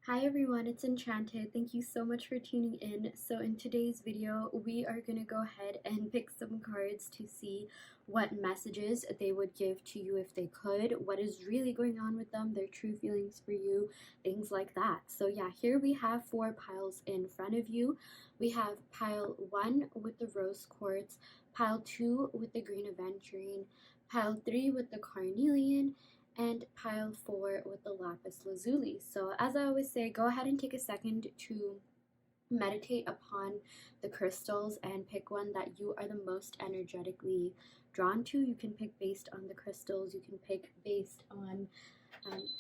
Hi everyone, it's Enchanted. Thank you so much for tuning in. So in today's video, we are going to go ahead and pick some cards to see what messages they would give to you if they could, what is really going on with them, their true feelings for you, things like that. So yeah, here we have 4 piles in front of you. We have pile 1 with the rose quartz, pile 2 with the green aventurine, pile 3 with the carnelian, and pile 4 with the lapis lazuli. So as I always say, go ahead and take a second to meditate upon the crystals and pick one that you are the most energetically drawn to. You can pick based on the crystals, you can pick based on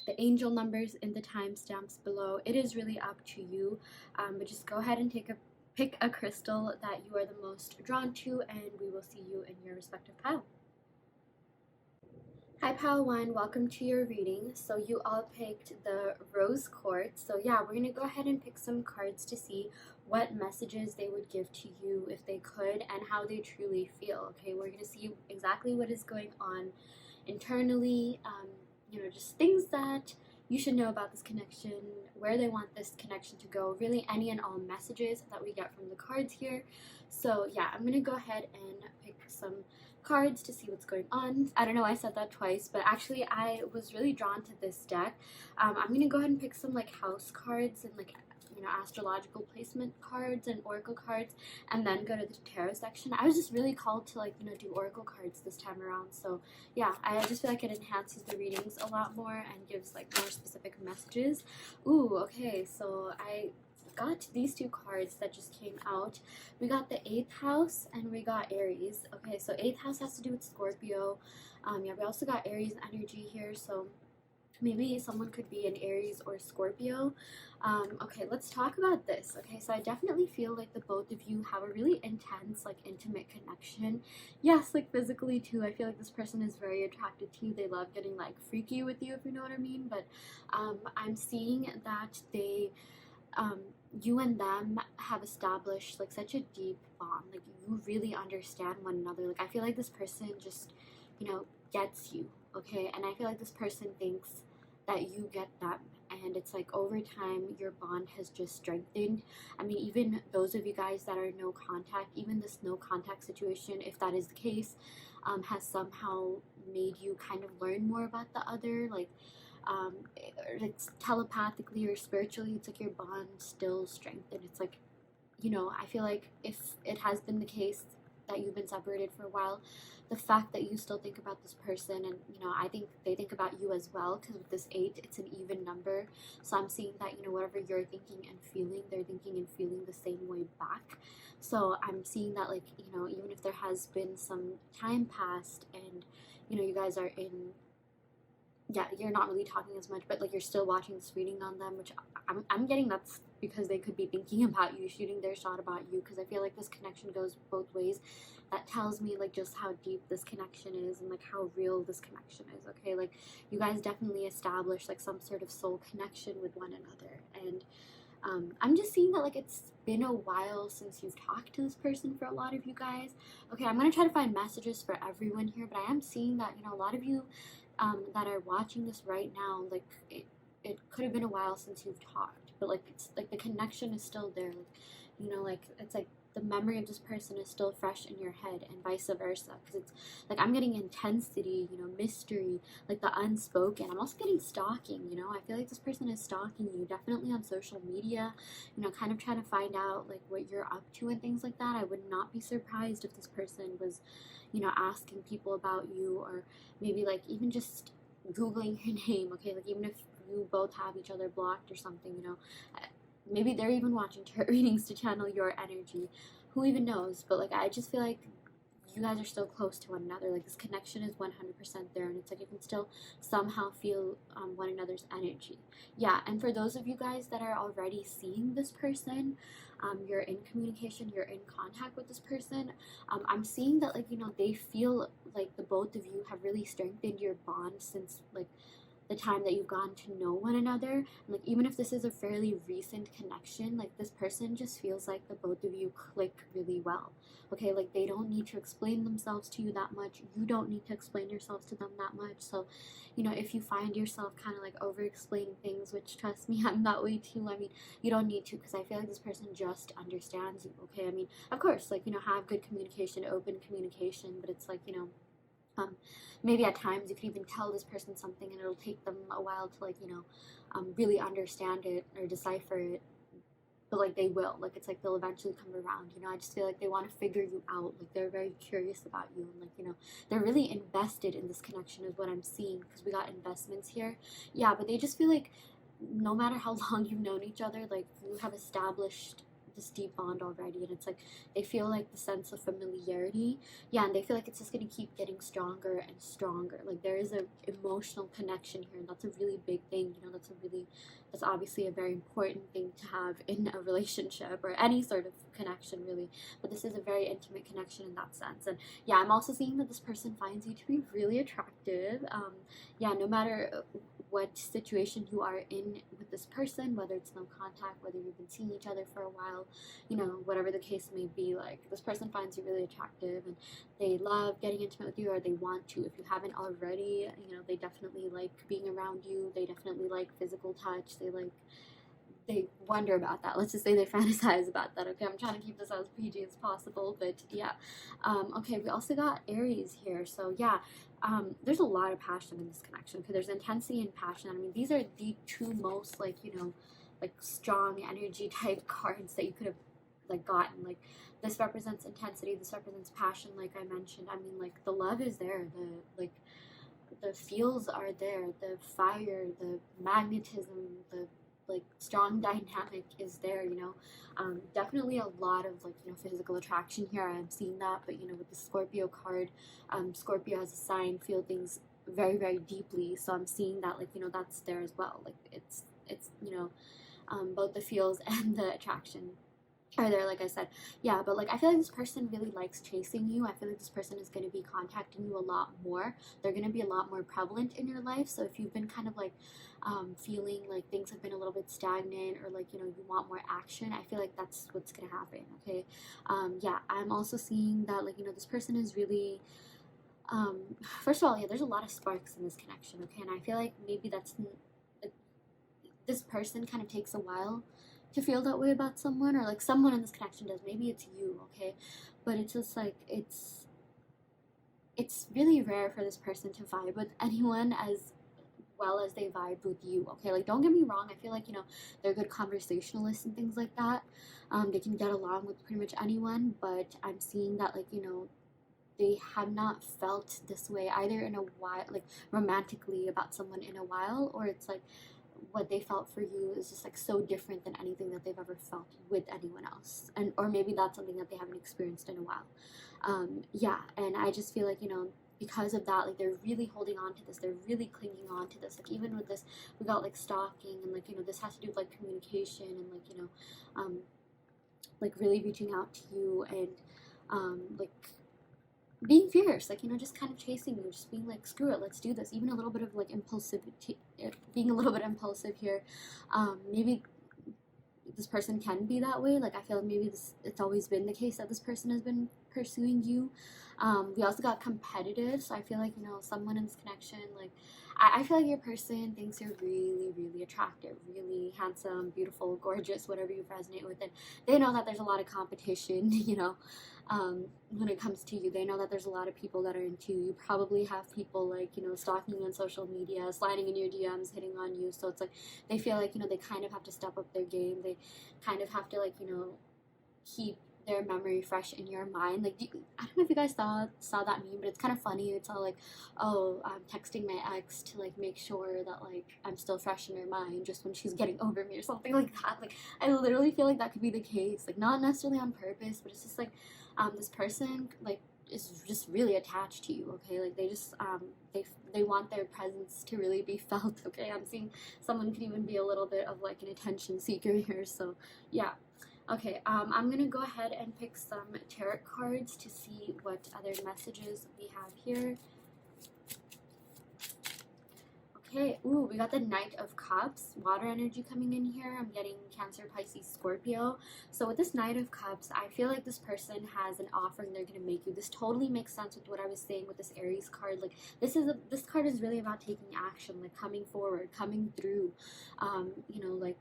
the angel numbers in the timestamps below. It is really up to you, but just go ahead and pick a crystal that you are the most drawn to, and we will see you in your respective pile. Hi Pile 1, welcome to your reading. So you all picked the rose quartz. So yeah, we're going to go ahead and pick some cards to see what messages they would give to you if they could and how they truly feel. Okay, we're going to see exactly what is going on internally, just things that you should know about this connection, where they want this connection to go, really any and all messages that we get from the cards here. So yeah, I'm going to go ahead and pick some cards to see what's going on. I don't know, I said that twice, but actually I was really drawn to this deck. I'm gonna go ahead and pick some like house cards and astrological placement cards and oracle cards, and then go to the tarot section. I was just really called to do oracle cards this time around. So yeah, I just feel like it enhances the readings a lot more and gives like more specific messages. Ooh, okay, so I got these 2 cards that just came out. We got the 8th house and we got Aries. Okay, so 8th house has to do with Scorpio. Yeah, we also got Aries energy here, so maybe someone could be an Aries or Scorpio. Okay, let's talk about this. Okay, so I definitely feel like the both of you have a really intense, like intimate connection. Yes, like physically too. I feel like this person is very attracted to you. They love getting like freaky with you, if you know what I mean. But I'm seeing that you and them have established like such a deep bond. Like you really understand one another. Like I feel like this person just, gets you, okay? And I feel like this person thinks that you get them. And it's like over time, your bond has just strengthened. I mean, even those of you guys that are no contact, even this no contact situation, if that is the case, has somehow made you kind of learn more about the other. Like, it's telepathically or spiritually, it's like your bond still strengthened. It's like, I feel like if it has been the case that you've been separated for a while, the fact that you still think about this person, and I think they think about you as well, because with this 8, it's an even number. So I'm seeing that whatever you're thinking and feeling, they're thinking and feeling the same way back. So I'm seeing that, like, even if there has been some time passed and you guys are in, yeah, you're not really talking as much, but like you're still watching this reading on them, which I'm getting that's because they could be thinking about you, shooting their shot about you, because I feel like this connection goes both ways. That tells me like just how deep this connection is and like how real this connection is. Okay, like you guys definitely established like some sort of soul connection with one another, and I'm just seeing that like it's been a while since you've talked to this person for a lot of you guys. Okay, I'm gonna try to find messages for everyone here, but I am seeing that a lot of you that are watching this right now, like it could have been a while since you've talked, but like it's like the connection is still there. Like like it's like the memory of this person is still fresh in your head, and vice versa. Because it's like I'm getting intensity, mystery, like the unspoken. I'm also getting stalking. I feel like this person is stalking you, definitely on social media. Kind of trying to find out like what you're up to and things like that. I would not be surprised if this person was, asking people about you, or maybe like even just googling your name. Okay, like even if you both have each other blocked or something, maybe they're even watching tarot readings to channel your energy. Who even knows? But like I just feel like you guys are still close to one another. Like this connection is 100% there, and it's like you can still somehow feel one another's energy. Yeah, and for those of you guys that are already seeing this person, you're in communication, you're in contact with this person. I'm seeing that like they feel like the both of you have really strengthened your bond since like the time that you've gotten to know one another. Like, even if this is a fairly recent connection, like, this person just feels like the both of you click really well. Okay, like, they don't need to explain themselves to you that much. You don't need to explain yourselves to them that much. So, you know, if you find yourself kind of like over explaining things, which, trust me, I'm that way too. I mean, you don't need to, because I feel like this person just understands you. Okay, I mean, of course, like, you know, have good communication, open communication, but it's like, you know, maybe at times you could even tell this person something and it'll take them a while to, like, you know, really understand it or decipher it, but like they will, like, it's like they'll eventually come around. You know, I just feel like they want to figure you out, like they're very curious about you, and like, you know, they're really invested in this connection is what I'm seeing, because we got investments here. Yeah, but they just feel like no matter how long you've known each other, like, you have established this deep bond already, and it's like they feel like the sense of familiarity. Yeah, and they feel like it's just going to keep getting stronger and stronger. Like, there is a emotional connection here, and that's a really big thing. You know, that's obviously a very important thing to have in a relationship or any sort of connection, really. But this is a very intimate connection in that sense. And yeah, I'm also seeing that this person finds you to be really attractive. Yeah, no matter what situation you are in with this person, whether it's no contact, whether you've been seeing each other for a while, you know, whatever the case may be, like, this person finds you really attractive, and they love getting intimate with you, or they want to. If you haven't already, you know, they definitely like being around you. They definitely like physical touch. They wonder about that. Let's just say they fantasize about that. Okay, I'm trying to keep this as PG as possible, but yeah. Okay, we also got Aries here. So yeah, there's a lot of passion in this connection. Okay, there's intensity and passion. I mean, these are the two most, like, you know, like, strong energy type cards that you could have, like, gotten. Like, this represents intensity, this represents passion, like I mentioned. I mean, like, the love is there, the feels are there, the fire, the magnetism, the, like, strong dynamic is there, you know. Definitely a lot of, like, you know, physical attraction here. I'm seeing that. But, you know, with the Scorpio card, Scorpio as a sign feel things very, very deeply. So I'm seeing that, like, you know, that's there as well. Like, it's you know, both the feels and the attraction are there, like I said. Yeah, but like, I feel like this person really likes chasing you. I feel like this person is going to be contacting you a lot more. They're going to be a lot more prevalent in your life. So if you've been kind of like feeling like things have been a little bit stagnant, or like, you know, you want more action, I feel like that's what's going to happen. Okay. Yeah, I'm also seeing that, like, you know, this person is really first of all, yeah, there's a lot of sparks in this connection. Okay, and I feel like maybe this person kind of takes a while to feel that way about someone, or like someone in this connection does. Maybe it's you. Okay, but it's just like it's really rare for this person to vibe with anyone as well as they vibe with you. Okay, like, don't get me wrong, I feel like, you know, they're good conversationalists and things like that. They can get along with pretty much anyone, but I'm seeing that, like, you know, they have not felt this way either in a while, like, romantically about someone in a while, or it's like what they felt for you is just like so different than anything that they've ever felt with anyone else. And or maybe that's something that they haven't experienced in a while. Yeah, and I just feel like, you know, because of that, like, they're really holding on to this, they're really clinging on to this. Like, even with this, we got like stalking, and like, you know, this has to do with like communication, and like, you know, like, really reaching out to you, and like, being fierce, like, you know, just kind of chasing you, just being like, screw it, let's do this. Even a little bit of like impulsivity, being a little bit impulsive here. Maybe this person can be that way. Like, I feel like maybe it's always been the case that this person has been pursuing you. We also got competitive, so I feel like, you know, someone in this connection, like, I feel like your person thinks you're really, really attractive, really handsome, beautiful, gorgeous, whatever you resonate with, and they know that there's a lot of competition, you know, when it comes to you. They know that there's a lot of people that are into you. You probably have people, like, you know, stalking you on social media, sliding in your DMs, hitting on you. So it's like they feel like, you know, they kind of have to step up their game. They kind of have to, like, you know, keep their memory fresh in your mind. Like, I don't know if you guys saw that meme, but it's kind of funny. It's all like, oh, I'm texting my ex to like make sure that like I'm still fresh in her mind just when she's getting over me, or something like that. Like, I literally feel like that could be the case. Like, not necessarily on purpose, but it's just like this person, like, is just really attached to you. Okay, like, they just they want their presence to really be felt. Okay, I'm seeing someone could even be a little bit of like an attention seeker here. So yeah. Okay, I'm gonna go ahead and pick some tarot cards to see what other messages we have here. Okay, ooh, we got the Knight of Cups, water energy coming in here. I'm getting Cancer, Pisces, Scorpio. So with this Knight of Cups, I feel like this person has an offering they're going to make you. This totally makes sense with what I was saying with this Aries card. Like, this card is really about taking action, like coming forward, coming through, like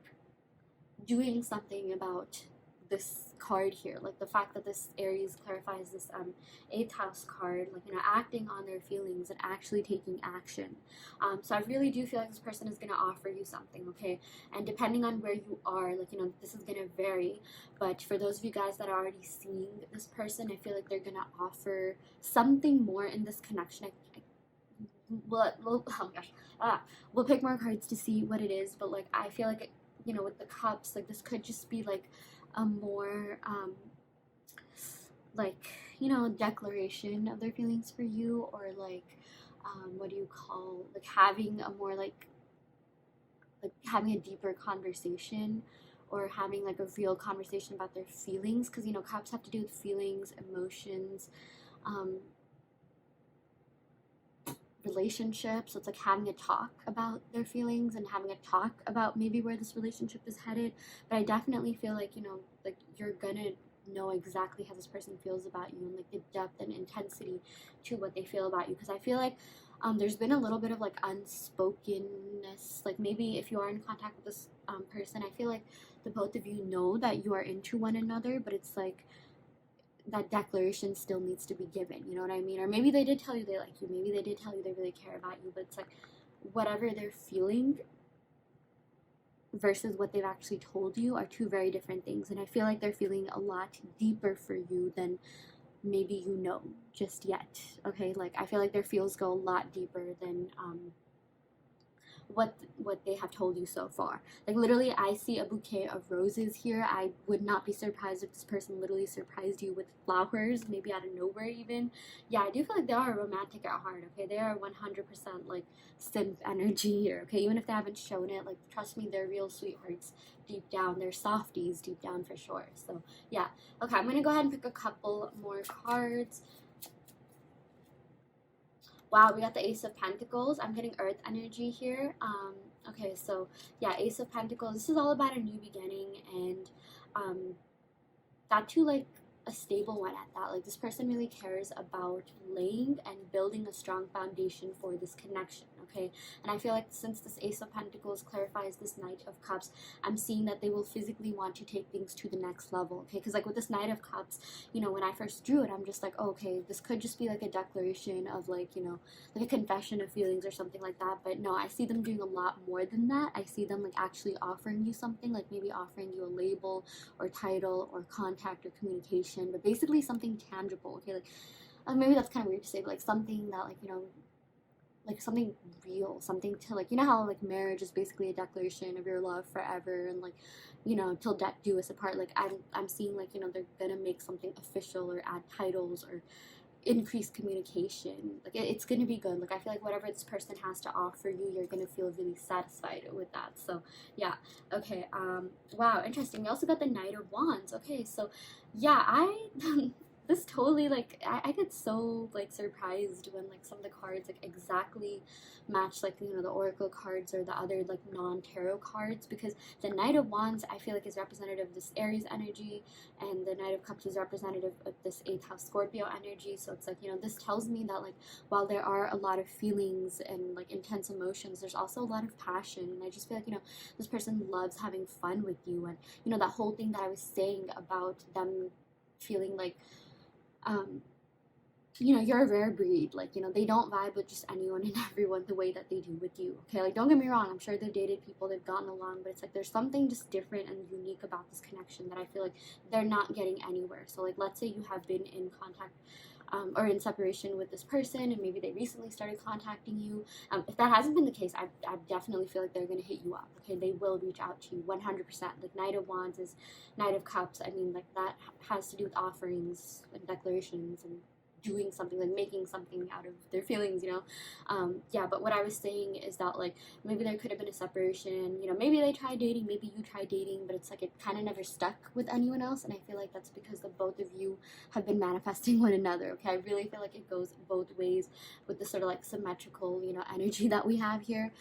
doing something about this card here. Like the fact that this Aries clarifies this 8th house card, like, acting on their feelings and actually taking action. So I really do feel like this person is going to offer you something, okay? And depending on where you are, like, this is going to vary. But for those of you guys that are already seeing this person, I feel like they're going to offer something more in this connection. Oh my gosh, we'll pick more cards to see what it is, but like I feel like with the cups, like this could just be like a more declaration of their feelings for you, or like what do you call, like having a more like having a deeper conversation, or having like a real conversation about their feelings, because cups have to do with feelings, emotions, relationships. So it's like having a talk about their feelings and having a talk about maybe where this relationship is headed. But I definitely feel like like you're gonna know exactly how this person feels about you, and like the depth and intensity to what they feel about you, because I feel like there's been a little bit of like unspokenness. Like maybe if you are in contact with this person, I feel like the both of you know that you are into one another, but it's like that declaration still needs to be given, you know what I mean? Or maybe they did tell you they like you, maybe they did tell you they really care about you, but it's like whatever they're feeling versus what they've actually told you are two very different things. And I feel like they're feeling a lot deeper for you than maybe just yet, okay? Like I feel like their feels go a lot deeper than what they have told you so far. Like literally I see a bouquet of roses here. I would not be surprised if this person literally surprised you with flowers, maybe out of nowhere even. Yeah, I do feel like they are romantic at heart, okay? They are 100% like simp energy here, okay? Even if they haven't shown it, like trust me, they're real sweethearts deep down. They're softies deep down for sure. So yeah, okay, I'm gonna go ahead and pick a couple more cards. Wow, we got the Ace of Pentacles. I'm getting Earth energy here. Okay, so yeah, Ace of Pentacles. This is all about a new beginning, and that too, like a stable one at that. Like this person really cares about laying and building a strong foundation for this connection, okay? And I feel like since this Ace of Pentacles clarifies this Knight of Cups, I'm seeing that they will physically want to take things to the next level, okay? Because like with this Knight of Cups, when I first drew it, I'm just like, oh, okay, this could just be like a declaration of like, like a confession of feelings or something like that. But no, I see them doing a lot more than that. I see them like actually offering you something, like maybe offering you a label or title or contact or communication, but basically something tangible, okay? Like maybe that's kind of weird to say, but like something that like something real, something to like, how like marriage is basically a declaration of your love forever, and like till death do us apart. Like I'm seeing like they're gonna make something official or add titles or increase communication. Like it's gonna be good. Like I feel like whatever this person has to offer you, you're gonna feel really satisfied with that. So yeah, okay. Wow, interesting. We also got the Knight of Wands. Okay, so yeah, I this totally like I get so like surprised when like some of the cards like exactly match like the oracle cards or the other like non-tarot cards, because the Knight of Wands I feel like is representative of this Aries energy, and the Knight of Cups is representative of this 8th house Scorpio energy. So it's like this tells me that like while there are a lot of feelings and like intense emotions, there's also a lot of passion, and I just feel like this person loves having fun with you, and that whole thing that I was saying about them feeling like you're a rare breed. Like, they don't vibe with just anyone and everyone the way that they do with you. Okay, like, don't get me wrong. I'm sure they've dated people, they've gotten along, but it's like there's something just different and unique about this connection that I feel like they're not getting anywhere. So, like, let's say you have been in contact or in separation with this person, and maybe they recently started contacting you. If that hasn't been the case, I definitely feel like they're going to hit you up. Okay, they will reach out to you 100%. Like Knight of Wands is Knight of Cups. I mean, like that has to do with offerings and declarations and doing something, like making something out of their feelings, you know. Yeah, but what I was saying is that like maybe there could have been a separation, you know, maybe they tried dating, maybe you tried dating, but it's like it kind of never stuck with anyone else. And I feel like that's because the both of you have been manifesting one another. Okay, I really feel like it goes both ways with the sort of like symmetrical, you know, energy that we have here.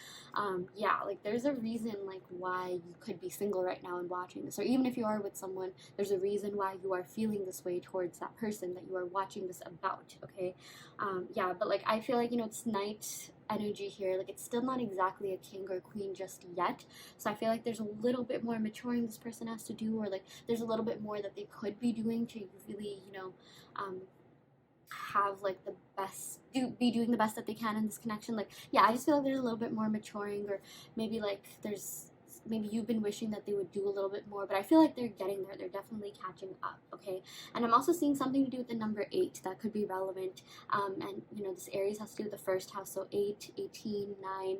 Yeah, like there's a reason like why you could be single right now and watching this, or even if you are with someone, there's a reason why you are feeling this way towards that person that you are watching this about. Okay, yeah, but like I feel like, you know, it's night energy here, like it's still not exactly a king or queen just yet, so I feel like there's a little bit more maturing this person has to do, or like there's a little bit more that they could be doing to really, you know, have like the best, be doing the best that they can in this connection. Like, yeah, I just feel like there's a little bit more maturing, or maybe like there's, maybe you've been wishing that they would do a little bit more, but I feel like they're getting there, they're definitely catching up. Okay, and I'm also seeing something to do with the number 8 that could be relevant. And you know, this Aries has to do with the first house, so 8, 18, 9.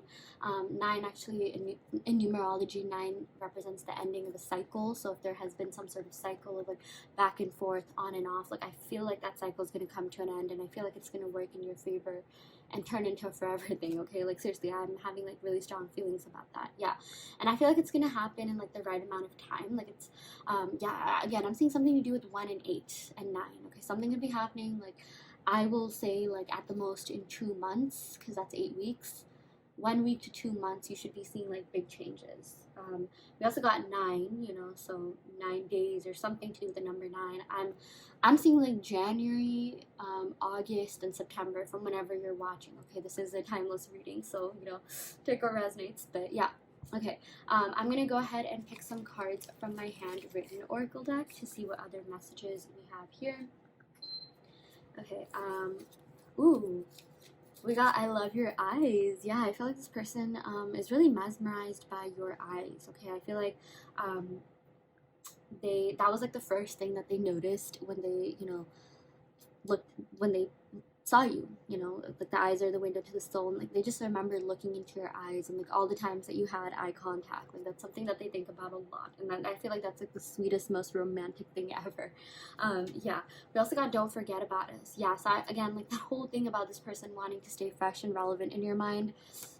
9 actually in numerology, 9 represents the ending of a cycle. So if there has been some sort of cycle of like back and forth, on and off, like I feel like that cycle is going to come to an end, and I feel like it's going to work in your favor and turn into a forever thing. Okay, like seriously, I'm having like really strong feelings about that. Yeah, and I feel like it's gonna happen in like the right amount of time. Like it's yeah, again, I'm seeing something to do with 1 and 8 and 9. Okay, something could be happening, like I will say like at the most in 2 months, because that's 8 weeks. 1 week to 2 months, you should be seeing like big changes. We also got 9, you know, so 9 days or something to do with the number 9. I'm seeing like January, August, and September from whenever you're watching. Okay, this is a timeless reading, so you know, take what resonates. But yeah, okay. I'm gonna go ahead and pick some cards from my handwritten oracle deck to see what other messages we have here. Okay. Ooh. We got I love your eyes. Yeah, I feel like this person is really mesmerized by your eyes. Okay, I feel like that was like the first thing that they noticed when they, you know, looked, when they saw you, you know, like the eyes are the window to the soul, and like they just remember looking into your eyes and like all the times that you had eye contact. Like that's something that they think about a lot, and I feel like that's like the sweetest, most romantic thing ever. Yeah, we also got don't forget about us. Yeah, so again, like that whole thing about this person wanting to stay fresh and relevant in your mind,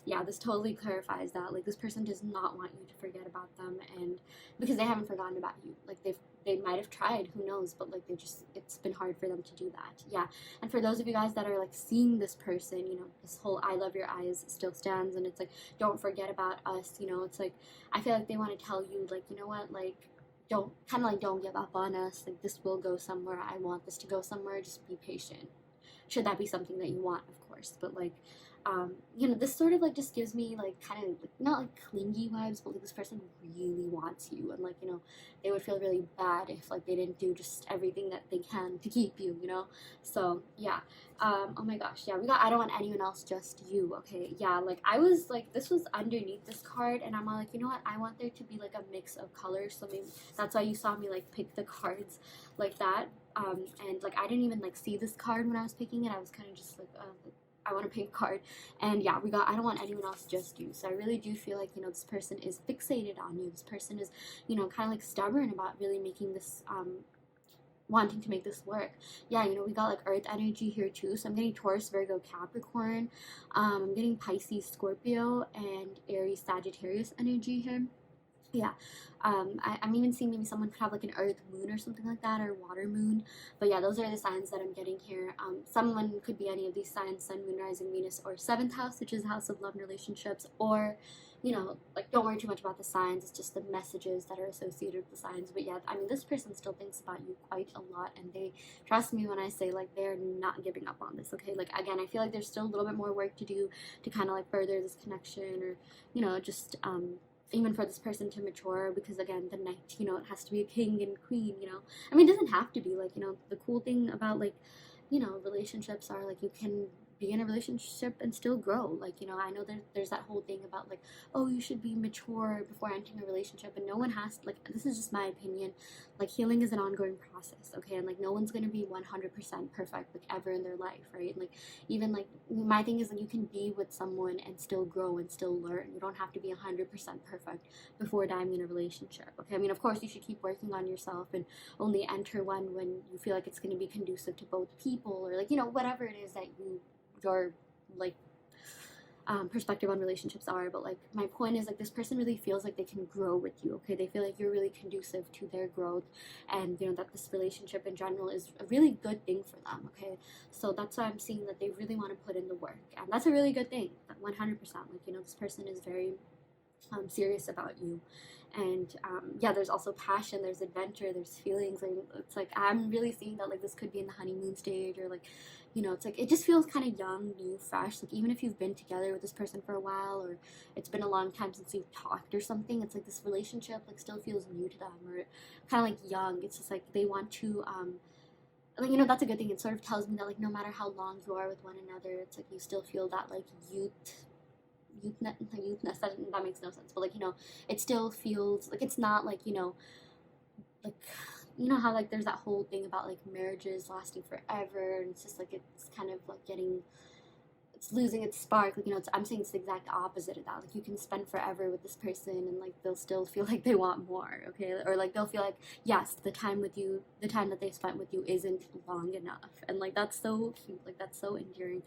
yeah, this totally clarifies that. Like this person does not want you to forget about them, and because they haven't forgotten about you. Like they might have tried, who knows, but like it's been hard for them to do that. Yeah, and for those of you guys that are like seeing this person, you know, this whole I love your eyes still stands, and it's like don't forget about us, you know. It's like I feel like they want to tell you, like, you know what, like don't, kind of like don't give up on us, like this will go somewhere, I want this to go somewhere, just be patient, should that be something that you want, of course. But like you know, this sort of like just gives me like kind of like, not like clingy vibes, but like this person really wants you, and like, you know, they would feel really bad if like they didn't do just everything that they can to keep you, you know. So yeah, oh my gosh, yeah, we got I don't want anyone else, just you. Okay, yeah, like I was like, this was underneath this card, and I'm all like, you know what, I want there to be like a mix of colors, so maybe that's why you saw me like pick the cards like that. And like I didn't even like see this card when I was picking it, I was kind of just like I want a pink card. And yeah, we got I don't want anyone else, just you. So I really do feel like, you know, this person is fixated on you. This person is, you know, kind of like stubborn about really making this wanting to make this work. Yeah, you know, we got like earth energy here too, so I'm getting Taurus, Virgo, Capricorn. I'm getting Pisces, Scorpio, and Aries, Sagittarius energy here. Yeah, I'm even seeing maybe someone could have like an earth moon or something like that, or water moon. But yeah, those are the signs that I'm getting here. Someone could be any of these signs: sun, moon, rising, Venus, or 7th house, which is the house of love and relationships. Or, you know, like don't worry too much about the signs, it's just the messages that are associated with the signs. But yeah, I mean, this person still thinks about you quite a lot, and they trust me when I say like they're not giving up on this. Okay, like again, I feel like there's still a little bit more work to do to kind of like further this connection, or, you know, just even for this person to mature, because again, the knight, you know, it has to be a king and queen, you know. I mean, it doesn't have to be, like, you know, the cool thing about like, you know, relationships are like you can be in a relationship and still grow. Like, you know, I know there's that whole thing about like, oh, you should be mature before entering a relationship, and no one has, like, this is just my opinion, like healing is an ongoing process, okay? And like no one's gonna be 100% perfect like ever in their life, right? Like even like my thing is that you can be with someone and still grow and still learn. You don't have to be 100% perfect before diving in a relationship, okay? I mean, of course you should keep working on yourself and only enter one when you feel like it's going to be conducive to both people, or like, you know, whatever it is that your like perspective on relationships are. But like my point is like this person really feels like they can grow with you, okay? They feel like you're really conducive to their growth, and you know that this relationship in general is a really good thing for them, okay? So that's why I'm seeing that they really want to put in the work, and that's a really good thing. 100%, like, you know, this person is very serious about you. And yeah, there's also passion, there's adventure, there's feelings. Like it's like I'm really seeing that like this could be in the honeymoon stage, or like, you know, it's like it just feels kind of young, new, fresh. Like even if you've been together with this person for a while, or it's been a long time since you've talked or something, it's like this relationship like still feels new to them, or kind of like young. It's just like they want to like, you know, that's a good thing. It sort of tells me that like no matter how long you are with one another, it's like you still feel that like youthness, that makes no sense, but like, you know, it still feels like it's not like, you know, like, you know how like there's that whole thing about like marriages lasting forever, and it's just like it's kind of like it's losing its spark. Like, you know, I'm saying it's the exact opposite of that. Like you can spend forever with this person and like they'll still feel like they want more, okay? Or like they'll feel like, yes, the time that they spent with you isn't long enough, and like that's so cute, like that's so endearing.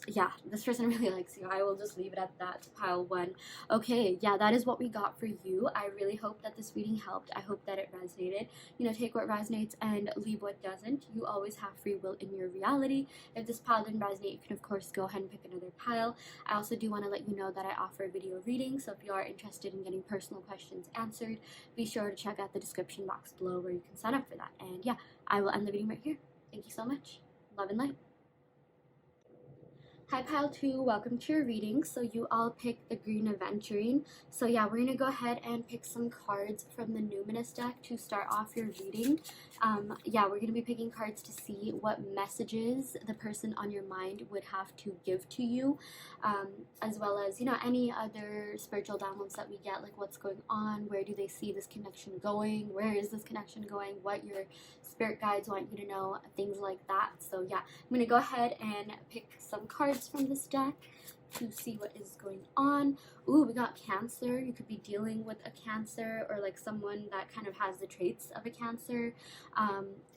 Yeah, this person really likes you. I will just leave it at that. Pile one. Okay, yeah, that is what we got for you. I really hope that this reading helped. I hope that it resonated. You know, take what resonates and leave what doesn't. You always have free will in your reality. If this pile didn't resonate, you can of course go ahead and pick another pile. I also do want to let you know that I offer video readings, so if you are interested in getting personal questions answered, be sure to check out the description box below where you can sign up for that. And yeah, I will end the reading right here. Thank you so much. Love and light. Hi Pile 2, welcome to your reading. So you all picked the green Aventurine. So yeah, we're going to go ahead and pick some cards from the Numinous deck to start off your reading. Yeah, we're going to be picking cards to see what messages the person on your mind would have to give to you, as well as, you know, any other spiritual downloads that we get, like what's going on, where do they see this connection going, where is this connection going, what your spirit guides want you to know, things like that. So yeah, I'm going to go ahead and pick some cards from this deck to see what is going on. Ooh, we got Cancer. You could be dealing with a Cancer, or like someone that kind of has the traits of a Cancer.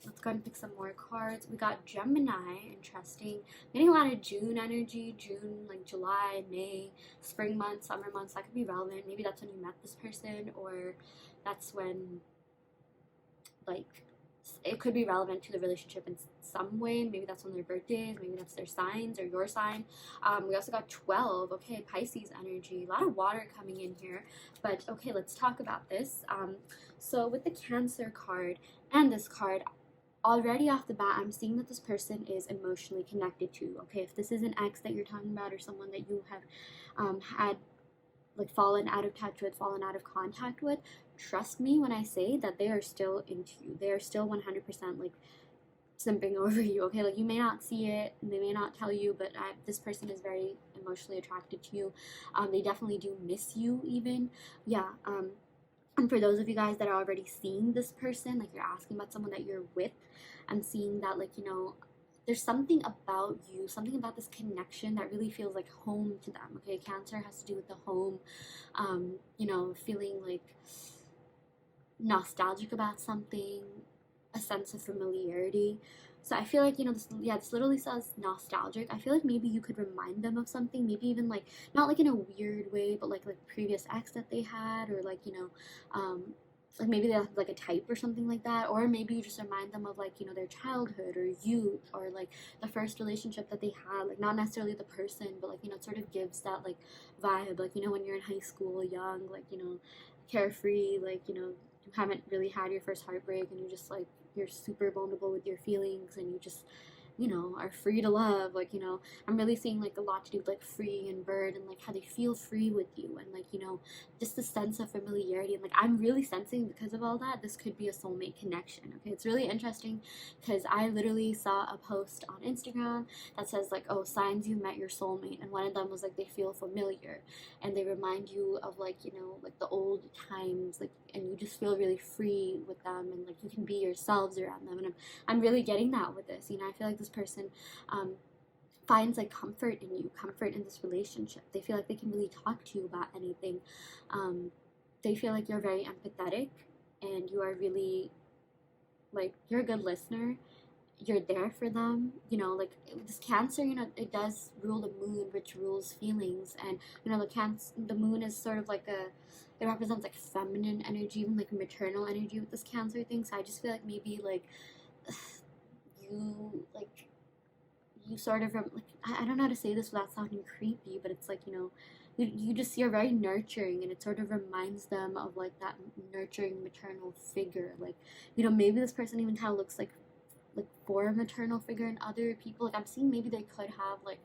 Let's go ahead and pick some more cards. We got Gemini. Interesting. Getting a lot of June energy. June, like July, May, spring months, summer months. That could be relevant. Maybe that's when you met this person, or that's when, like, it could be relevant to the relationship in some way. Maybe that's on their birthdays, maybe that's their signs or your sign. We also got 12. Okay, Pisces energy, a lot of water coming in here. But okay, let's talk about this. So with the Cancer card and this card, already off the bat, I'm seeing that this person is emotionally connected to you. Okay, if this is an ex that you're talking about, or someone that you have had like fallen out of touch with, fallen out of contact with, trust me when I say that they are still into you. They are still 100% like simping over you, okay? Like you may not see it, they may not tell you, but this person is very emotionally attracted to you. They definitely do miss you even. Yeah, and for those of you guys that are already seeing this person, like you're asking about someone that you're with, I'm seeing that, like, you know, there's something about you, something about this connection that really feels like home to them, okay? Cancer has to do with the home, you know, feeling like nostalgic about something, a sense of familiarity. So I feel like, you know, this literally says nostalgic. I feel like maybe you could remind them of something, maybe even like, not like in a weird way, but like previous ex that they had, or like, you know, like maybe they have like a type or something like that, or maybe you just remind them of like, you know, their childhood or youth, or like the first relationship that they had, like not necessarily the person, but like, you know, it sort of gives that like vibe, like, you know, when you're in high school, young, like, you know, carefree, like, you know, you haven't really had your first heartbreak, and you just like, you're super vulnerable with your feelings, and you just you know, are free to love. Like, you know, I'm really seeing like a lot to do with like free and bird, and like how they feel free with you, and like, you know, just the sense of familiarity. And like, I'm really sensing, because of all that, this could be a soulmate connection. Okay, it's really interesting because I literally saw a post on Instagram that says like, oh, signs you met your soulmate, and one of them was like they feel familiar, and they remind you of like, you know, like the old times, like, and you just feel really free with them, and like you can be yourselves around them. And I'm really getting that with this. You know, I feel like this person finds like comfort in you, comfort in this relationship. They feel like they can really talk to you about anything. They feel like you're very empathetic, and you are really like, you're a good listener. You're there for them. You know, like this Cancer, you know, it does rule the moon, which rules feelings. And you know, the moon is sort of like a, it represents like feminine energy, even like maternal energy with this Cancer thing. So I just feel like maybe like you like, you sort of like, I don't know how to say this without sounding creepy, but it's like, you know, you just, you're very nurturing, and it sort of reminds them of like that nurturing maternal figure. Like, you know, maybe this person even kind of looks like for a maternal figure in other people. Like, I'm seeing maybe they could have like,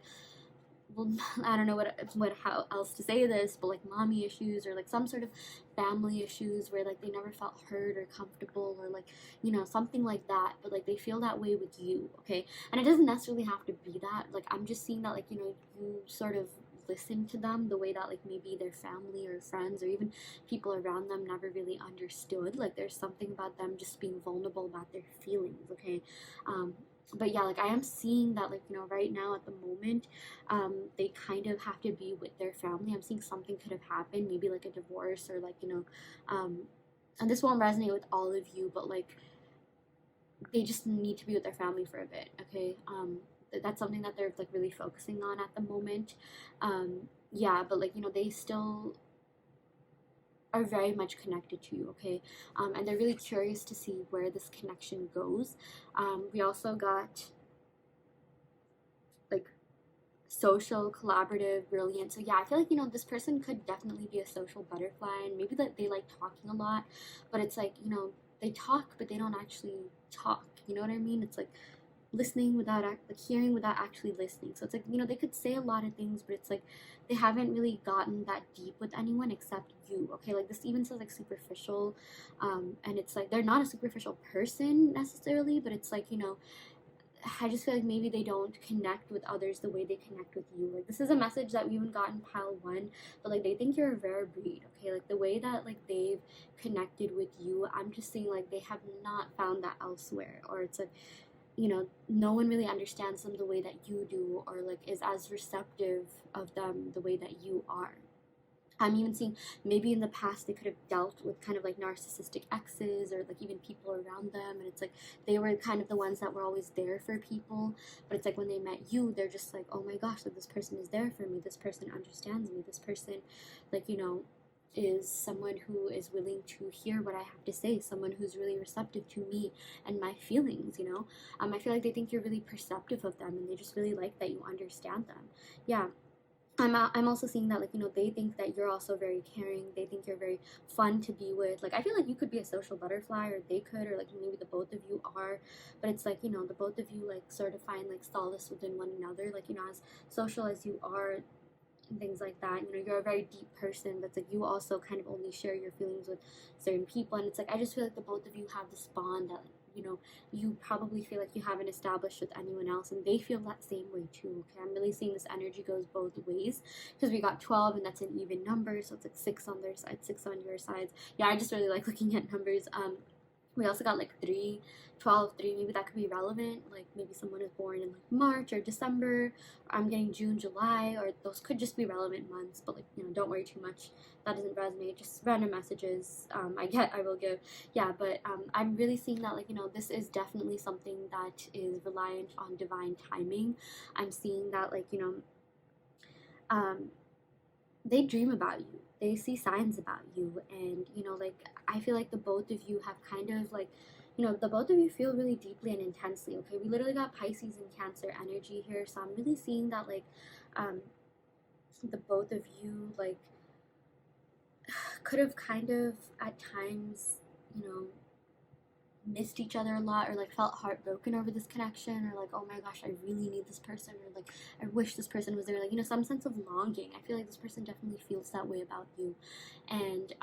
well, I don't know how else to say this, but like mommy issues, or like some sort of family issues where like they never felt heard or comfortable, or like, you know, something like that. But like they feel that way with you, okay? And it doesn't necessarily have to be that. Like, I'm just seeing that like, you know, you sort of listen to them the way that like maybe their family or friends or even people around them never really understood. Like, there's something about them just being vulnerable about their feelings, okay? um but yeah, like I am seeing that like, you know, right now at the moment, they kind of have to be with their family. I'm seeing something could have happened, maybe like a divorce, or like, you know, and this won't resonate with all of you, but like they just need to be with their family for a bit, okay? That's something that they're like really focusing on at the moment. Yeah, but like, you know, they still are very much connected to you, okay? And they're really curious to see where this connection goes. We also got like social, collaborative, brilliant. So yeah, I feel like, you know, this person could definitely be a social butterfly, and maybe that they like talking a lot, but it's like, you know, they talk but they don't actually talk. You know what I mean? It's like listening without like hearing without actually listening. So it's like, you know, they could say a lot of things, but it's like they haven't really gotten that deep with anyone except you, okay? Like, this even says like superficial, and it's like they're not a superficial person necessarily, but it's like, you know, I just feel like maybe they don't connect with others the way they connect with you. Like, this is a message that we even got in pile one, but like they think you're a rare breed, okay? Like, the way that like they've connected with you, I'm just seeing like they have not found that elsewhere. Or it's like, you know, no one really understands them the way that you do, or like is as receptive of them the way that you are. I'm even seeing maybe in the past they could have dealt with kind of like narcissistic exes, or like even people around them, and it's like they were kind of the ones that were always there for people, but it's like when they met you, they're just like, oh my gosh, like this person is there for me, this person understands me, this person, like, you know, is someone who is willing to hear what I have to say, someone who's really receptive to me and my feelings, you know. I feel like they think you're really perceptive of them, and they just really like that you understand them. Yeah, I'm also seeing that, like, you know, they think that you're also very caring. They think you're very fun to be with. Like, I feel like you could be a social butterfly, or they could, or like maybe the both of you are. But it's like, you know, the both of you like sort of find like solace within one another. Like, you know, as social as you are, and things like that, you know, you're a very deep person, but it's like you also kind of only share your feelings with certain people. And it's like, I just feel like the both of you have this bond that, you know, you probably feel like you haven't established with anyone else, and they feel that same way too, okay? I'm really seeing this energy goes both ways, because we got 12, and that's an even number, so it's like 6 on their side, 6 on your sides. Yeah, I just really like looking at numbers. We also got like 3, 12, 3. Maybe that could be relevant. Like, maybe someone is born in like March or December. Or I'm getting June, July, or those could just be relevant months. But like, you know, don't worry too much. That doesn't resonate. Just random messages. I will give. Yeah, but I'm really seeing that, like, you know, this is definitely something that is reliant on divine timing. I'm seeing that, like, you know, um, they dream about you, they see signs about you, and you know, like, I feel like the both of you have kind of like, you know, the both of you feel really deeply and intensely, okay? We literally got Pisces and Cancer energy here, so I'm really seeing that, like, um the both of you like could have kind of at times, you know, missed each other a lot, or like felt heartbroken over this connection, or like, oh my gosh, I really need this person, or like I wish this person was there, like, you know, some sense of longing. I feel like this person definitely feels that way about you. And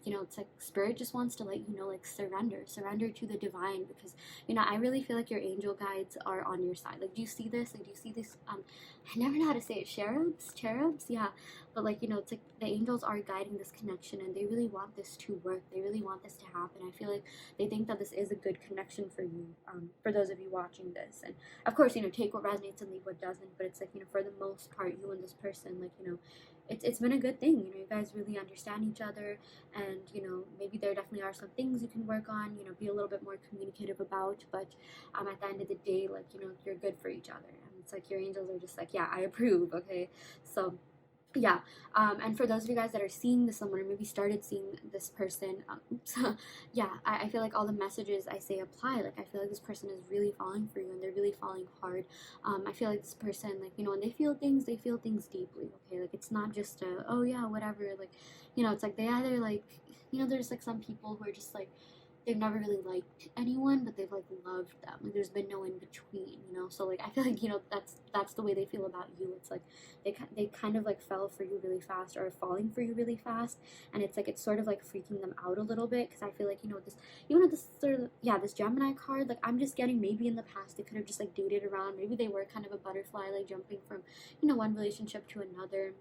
you know, it's like spirit just wants to let you know, like, surrender to the divine, because, you know, I really feel like your angel guides are on your side. Like, do you see this? Like, do you see this? I never know how to say it. Cherubs, yeah. But like, you know, it's like the angels are guiding this connection, and they really want this to work. They really want this to happen. I feel like they think that this is a good connection for you, for those of you watching this. And of course, you know, take what resonates and leave what doesn't. But it's like, you know, for the most part, you and this person, like, you know, it's been a good thing. You know, you guys really understand each other, and, you know, maybe there definitely are some things you can work on. You know, be a little bit more communicative about. But at the end of the day, like, you know, you're good for each other. And it's like your angels are just like, yeah, I approve. Okay, so yeah. And for those of you guys that are seeing this someone, or maybe started seeing this person, yeah, I feel like all the messages I say apply. Like, I feel like this person is really falling for you, and they're really falling hard. I feel like this person, like, you know, when they feel things deeply. Okay, like, it's not just a, oh yeah, whatever. Like, you know, it's like they either, like, you know, there's like some people who are just like, they've never really liked anyone, but they've like loved them. Like, there's been no in between, you know. So like, I feel like, you know, that's the way they feel about you. It's like they kind of like fell for you really fast, or are falling for you really fast, and it's like it's sort of like freaking them out a little bit, because I feel like, you know, this, you know, this sort of, yeah, this Gemini card, like, I'm just getting, maybe in the past they could have just like dated around. Maybe they were kind of a butterfly, like jumping from, you know, one relationship to another,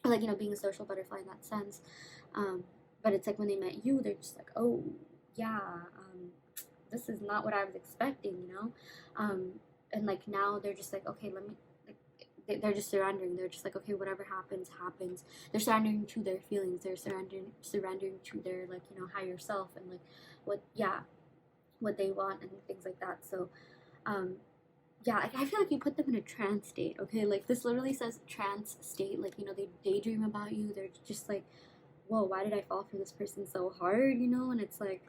or like, you know, being a social butterfly in that sense. But it's like when they met you, they're just like, oh yeah, this is not what I was expecting, you know. And like now they're just like, okay, let me, like, they're just surrendering. They're just like, okay, whatever happens, happens. They're surrendering to their feelings. They're surrendering to their, like, you know, higher self, and like what, yeah, what they want, and things like that. So um yeah, like, I feel like you put them in a trance state. Okay, like, this literally says trance state. Like, you know, they daydream about you. They're just like, whoa, why did I fall for this person so hard, you know? And it's like,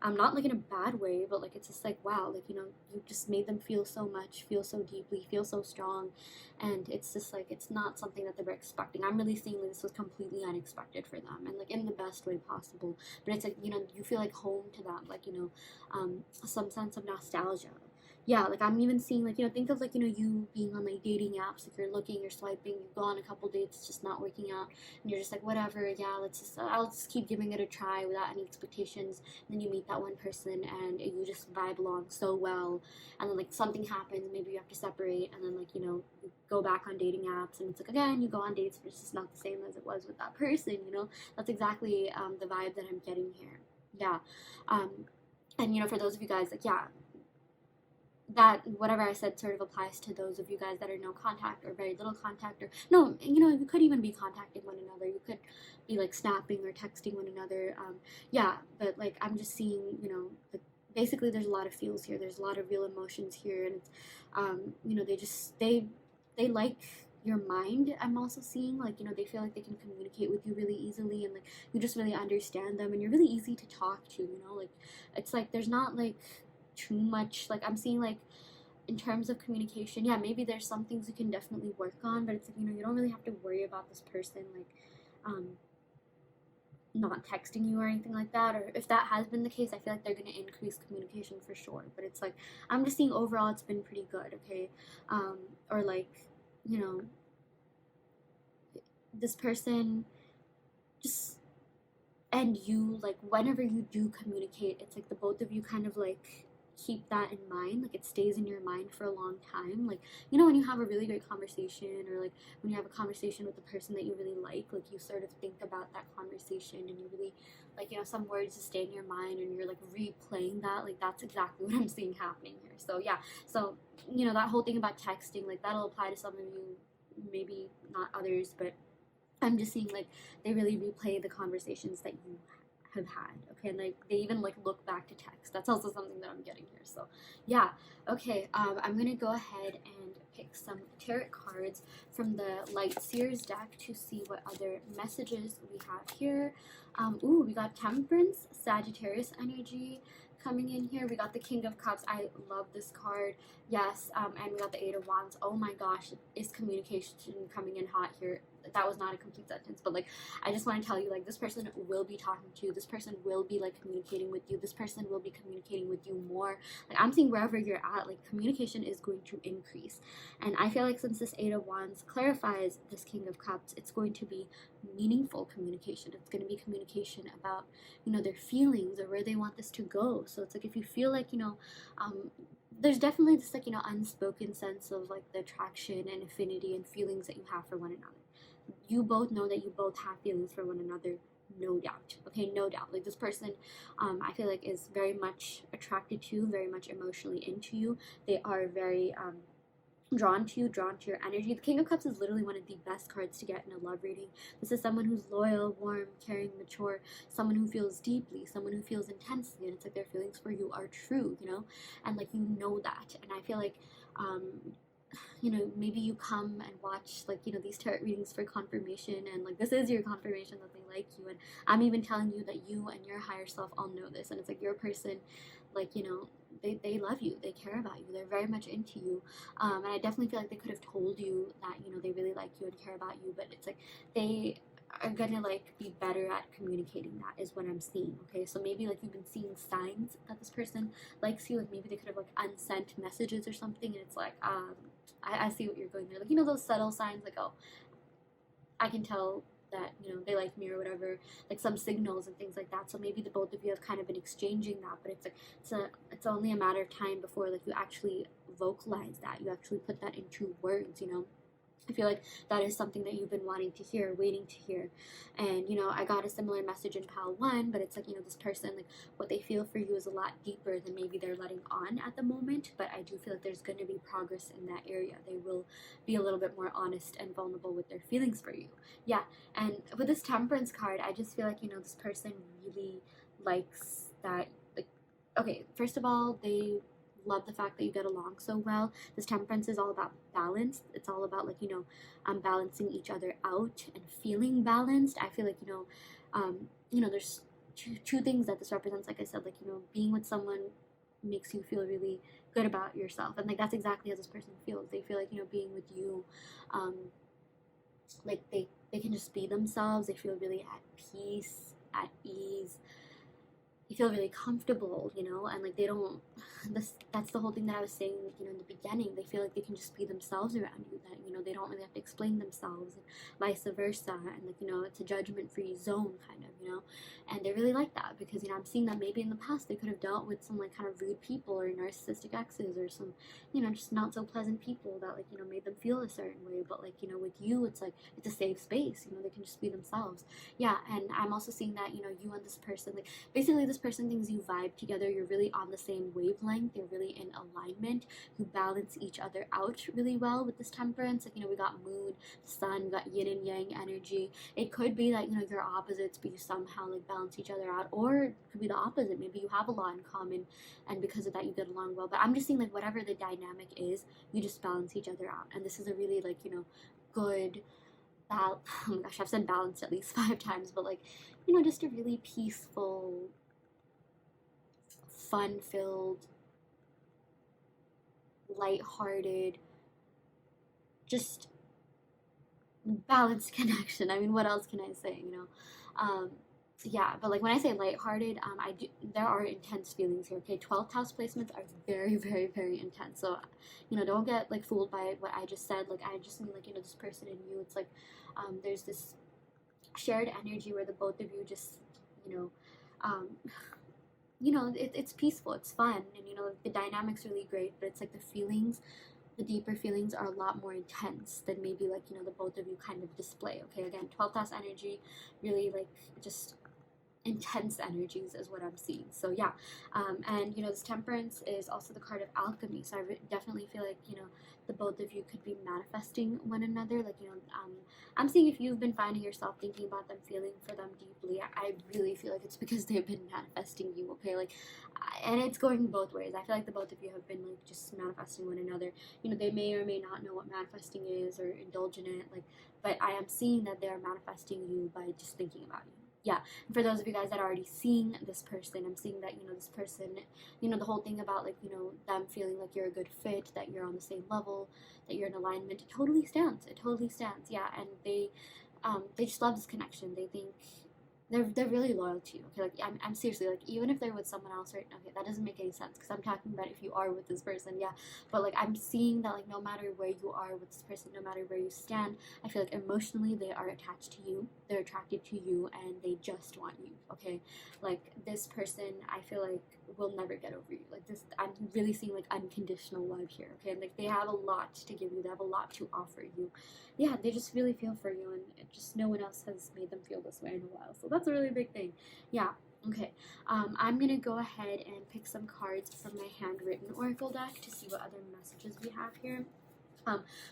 I'm not like in a bad way, but like, it's just like, wow, like, you know, you just made them feel so much, feel so deeply, feel so strong. And it's just like, it's not something that they were expecting. I'm really seeing that this was completely unexpected for them, and like in the best way possible. But it's like, you know, you feel like home to them, like, you know, some sense of nostalgia. Yeah, like, I'm even seeing, like, you know, think of, like, you know, you being on like dating apps, like, you're looking, you're swiping, you go on a couple dates, it's just not working out, and you're just like, whatever, yeah, I'll just keep giving it a try without any expectations. And then you meet that one person, and you just vibe along so well, and then like something happens, maybe you have to separate, and then, like, you know, you go back on dating apps, and it's like, again, you go on dates, but it's just not the same as it was with that person, you know. That's exactly the vibe that I'm getting here. Yeah. um and, you know, for those of you guys, like, yeah, that whatever I said sort of applies to those of you guys that are no contact, or very little contact, or no, you know, you could even be contacting one another. You could be like snapping or texting one another. Yeah, but like, I'm just seeing, you know, like, basically there's a lot of feels here. There's a lot of real emotions here, and it's, you know, they like your mind. I'm also seeing, like, you know, they feel like they can communicate with you really easily, and like, you just really understand them, and you're really easy to talk to, you know. Like, it's like there's not like too much, like, I'm seeing, like, in terms of communication, yeah, maybe there's some things you can definitely work on, but it's like, you know, you don't really have to worry about this person, like, um not texting you or anything like that. Or if that has been the case, I feel like they're going to increase communication for sure. But it's like, I'm just seeing overall it's been pretty good. Okay. Or like, you know, this person just, and you, like, whenever you do communicate, it's like the both of you kind of like keep that in mind. Like, it stays in your mind for a long time. Like, you know, when you have a really great conversation, or like when you have a conversation with the person that you really like, you sort of think about that conversation, and you really, like, you know, some words just stay in your mind, and you're like replaying that. Like, that's exactly what I'm seeing happening here. So yeah, so, you know, that whole thing about texting, like, that'll apply to some of you, maybe not others. But I'm just seeing, like, they really replay the conversations that you have had. Okay, and like, they even like look back to text. That's also something that I'm getting here. So yeah, okay. I'm gonna go ahead and pick some tarot cards from the Light Seers deck to see what other messages we have here. Ooh, we got Temperance, Sagittarius energy coming in here. We got the King of Cups. I love this card. Yes. And we got the Eight of Wands. Oh my gosh, is communication coming in hot here? that was not a complete sentence, but like I just want to tell you, like, this person will be talking to you, this person will be like communicating with you, this person will be communicating with you more. Like, I'm seeing wherever you're at, like, communication is going to increase. And I feel like since this Eight of Wands clarifies this King of Cups, it's going to be meaningful communication. It's going to be communication about, you know, their feelings or where they want this to go. So it's like, if you feel like, you know, there's definitely this, like, you know, unspoken sense of like the attraction and affinity and feelings that you have for one another. You both know that you both have feelings for one another, no doubt. Okay, no doubt. Like, this person, I feel like, is very much attracted to you, very much emotionally into you. They are very drawn to you, drawn to your energy. The King of Cups is literally one of the best cards to get in a love reading. This is someone who's loyal, warm, caring, mature, someone who feels deeply, someone who feels intensely, and it's like their feelings for you are true, you know, and like, you know that. And I feel like, you know, maybe you come and watch, like, you know, these tarot readings for confirmation, and like, this is your confirmation that they like you. And I'm even telling you that you and your higher self all know this, and it's like, your person, like, you know, they love you, they care about you, they're very much into you. And I definitely feel like they could have told you that, you know, they really like you and care about you, but it's like they are gonna like be better at communicating. That is what I'm seeing. Okay, so maybe like you've been seeing signs that this person likes you, like maybe they could have like unsent messages or something, and it's like, I see what you're going there, like, you know, those subtle signs, like, oh, I can tell that, you know, they like me or whatever, like some signals and things like that. So maybe the both of you have kind of been exchanging that, but it's only a matter of time before like you actually vocalize that, you actually put that into words, you know. I feel like that is something that you've been wanting to hear, waiting to hear. And, you know, I got a similar message in Pile 1, but it's like, you know, this person, like, what they feel for you is a lot deeper than maybe they're letting on at the moment. But I do feel like there's going to be progress in that area. They will be a little bit more honest and vulnerable with their feelings for you. Yeah. And with this Temperance card, I just feel like, you know, this person really likes that. Like, okay, first of all, they love the fact that you get along so well. This Temperance is all about balance. It's all about, like, you know, balancing each other out and feeling balanced. I feel like, you know, there's two things that this represents. Like I said, like, you know, being with someone makes you feel really good about yourself, and like that's exactly how this person feels. They feel like, you know, being with you, um like they can just be themselves. They feel really at peace, at ease. You feel really comfortable, you know, and like they don't, that's the whole thing that I was saying, like, you know, in the beginning. They feel like they can just be themselves around you, that, you know, they don't really have to explain themselves, and vice versa. And like, you know, it's a judgment-free zone, kind of, you know, and they really like that, because, you know, I'm seeing that maybe in the past they could have dealt with some like kind of rude people or narcissistic exes, or some, you know, just not so pleasant people that, like, you know, made them feel a certain way. But like, you know, with you, it's like, it's a safe space, you know, they can just be themselves. Yeah. And I'm also seeing that, you know, you and this person, like, basically this person thinks you vibe together, you're really on the same wavelength, you're really in alignment, you balance each other out really well with this Temperance. Like, you know, we got moon, sun, we got yin and yang energy. It could be that, you know, you're opposites, but you somehow like balance each other out, or it could be the opposite. Maybe you have a lot in common, and because of that you get along well. But I'm just seeing, like, whatever the dynamic is, you just balance each other out. And this is a really, like, you know, good oh my gosh, I've said balanced at least 5 times, but like, you know, just a really peaceful, fun-filled, light-hearted, just balanced connection. I mean, what else can I say, you know? Yeah, but like when I say lighthearted, I do, there are intense feelings here. Okay, 12th house placements are very, very, very intense. So, you know, don't get like fooled by what I just said. Like, I just mean, like, you know, this person in you. It's like, there's this shared energy where the both of you just, you know, um, it's peaceful, it's fun, and you know the dynamic's really great. But it's like the feelings, the deeper feelings are a lot more intense than maybe, like, you know, the both of you kind of display. Okay, again, 12th house energy, really like just intense energies is what I'm seeing. So yeah, and you know, this Temperance is also the card of alchemy. So I definitely feel like, you know, the both of you could be manifesting one another. Like, you know, I'm seeing if you've been finding yourself thinking about them, feeling for them deeply, I really feel like it's because they've been manifesting you. Okay, like, and it's going both ways. I feel like the both of you have been like just manifesting one another. You know, they may or may not know what manifesting is or indulge in it, like, but I am seeing that they are manifesting you by just thinking about you. Yeah, and for those of you guys that are already seeing this person, I'm seeing that, this person, the whole thing about, like, them feeling like you're a good fit, that you're on the same level, that you're in alignment, it totally stands. It totally stands. Yeah, and they just love this connection. They think they're really loyal to you. Okay, like I'm seriously, like, even if they're with someone else, right? Okay, that doesn't make any sense because I'm talking about if you are with this person, yeah. But like I'm seeing that, like, no matter where you are with this person, no matter where you stand, I feel like emotionally they are attached to you. They're attracted to you, and they just want you. Okay, like this person, I feel like will never get over you. Like this, I'm really seeing like unconditional love here. Okay, and like they have a lot to give you. They have a lot to offer you. Yeah, they just really feel for you, and just no one else has made them feel this way in a while. So that's a really big thing. Yeah. Okay. I'm gonna go ahead and pick some cards from my handwritten oracle deck to see what other messages we have here.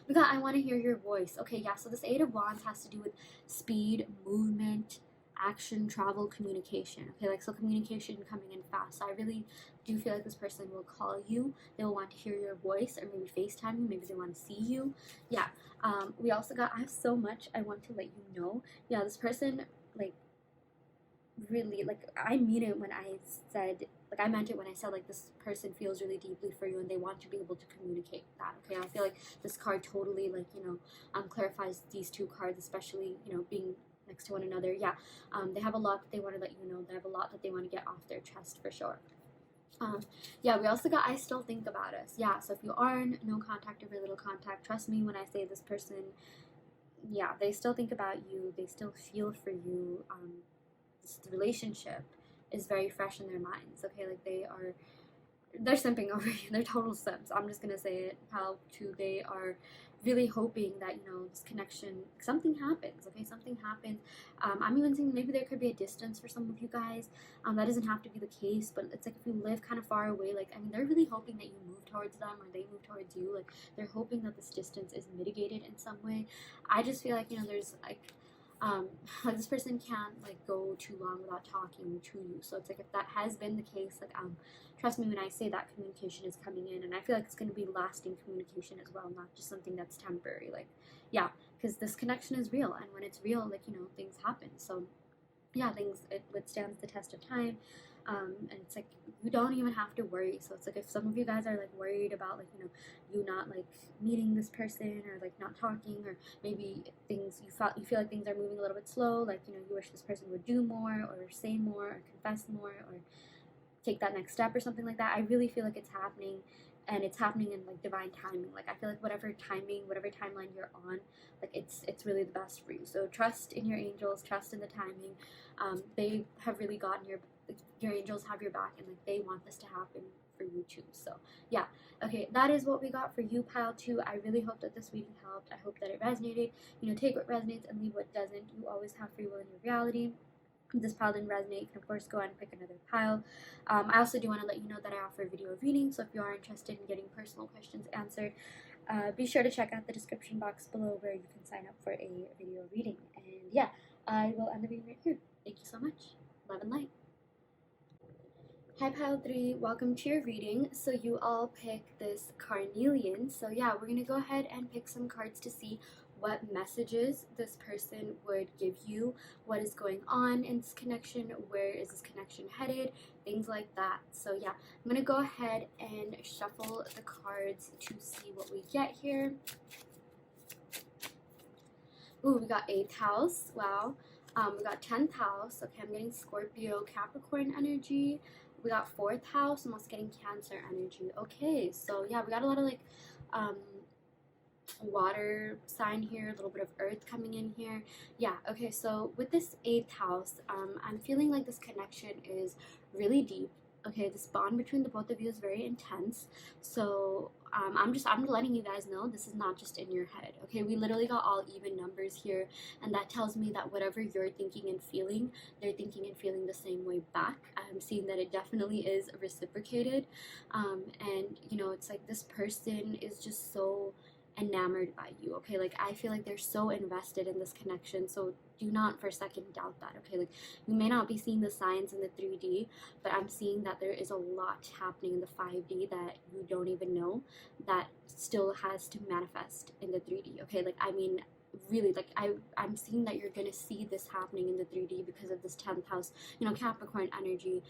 We got I want to hear your voice. Okay, yeah. So this Eight of Wands has to do with speed, movement, action, travel, communication. Okay, like so communication coming in fast. So I really do feel like this person will call you. They will want to hear your voice, or maybe FaceTime you. Maybe they want to see you. Yeah. We also got I have so much I want to let you know. Yeah, this person, like, really, like, I mean it when I said, like, I meant it when I said, like, this person feels really deeply for you and they want to be able to communicate that. Okay, I feel like this card totally, like, clarifies these two cards, especially, being next to one another. Yeah, they have a lot that they want to let you know. They have a lot that they want to get off their chest for sure. Yeah, we also got I still think about us. Yeah, so if you are in no contact or very little contact, trust me when I say this person, yeah, they still think about you. They still feel for you. This relationship is very fresh in their minds. Okay, like they're simping over you. They're total simps. I'm just gonna say it. How to they are really hoping that this connection, something happens. Okay, something happens. I'm even thinking maybe there could be a distance for some of you guys. That doesn't have to be the case, but it's like if you live kind of far away, like I mean, they're really hoping that you move towards them or they move towards you. Like they're hoping that this distance is mitigated in some way. I just feel like there's um, this person can't like go too long without talking to you. So it's like if that has been the case, like trust me when I say that communication is coming in, and I feel like it's going to be lasting communication as well, not just something that's temporary. Like yeah, because this connection is real, and when it's real, like things happen. So yeah, it withstands the test of time. And it's like you don't even have to worry. So it's like if some of you guys are like worried about like you not like meeting this person or like not talking, or maybe you feel like things are moving a little bit slow, like you wish this person would do more or say more or confess more or take that next step or something like that. I really feel like it's happening, and it's happening in like divine timing. Like I feel like whatever timeline you're on, like it's really the best for you. So trust in your angels, trust in the timing. They have really gotten your angels have your back, and like they want this to happen for you too. So yeah, okay, that is what we got for you, pile 2. I really hope that this reading helped. I hope that it resonated. Take what resonates and leave what doesn't. You always have free will in your reality. If this pile didn't resonate, you can of course go ahead and pick another pile. I also do want to let you know that I offer video readings, so if you are interested in getting personal questions answered, be sure to check out the description box below where you can sign up for a video reading. And yeah, I will end the reading right here. Thank you so much. Love and light. Hi pile 3, welcome to your reading. So you all picked this Carnelian. So yeah, we're gonna go ahead and pick some cards to see what messages this person would give you, what is going on in this connection, where is this connection headed, things like that. So yeah, I'm gonna go ahead and shuffle the cards to see what we get here. Ooh, we got 8th house. Wow. We got 10th house. Okay, I'm getting Scorpio, Capricorn energy. We got 4th house. I'm also getting Cancer energy. Okay, so yeah, we got a lot of like water sign here, a little bit of earth coming in here. Yeah, okay, so with this 8th house, I'm feeling like this connection is really deep. Okay, this bond between the both of you is very intense. So I'm letting you guys know this is not just in your head. Okay, we literally got all even numbers here, and that tells me that whatever you're thinking and feeling, they're thinking and feeling the same way back. I'm seeing that it definitely is reciprocated, and it's like this person is just so enamored by you. Okay, like I feel like they're so invested in this connection, so do not for a second doubt that. Okay, like you may not be seeing the signs in the 3D, but I'm seeing that there is a lot happening in the 5D that you don't even know that still has to manifest in the 3D. Okay, like I mean, really, like, I'm seeing that you're gonna see this happening in the 3D because of this 10th house, Capricorn energy.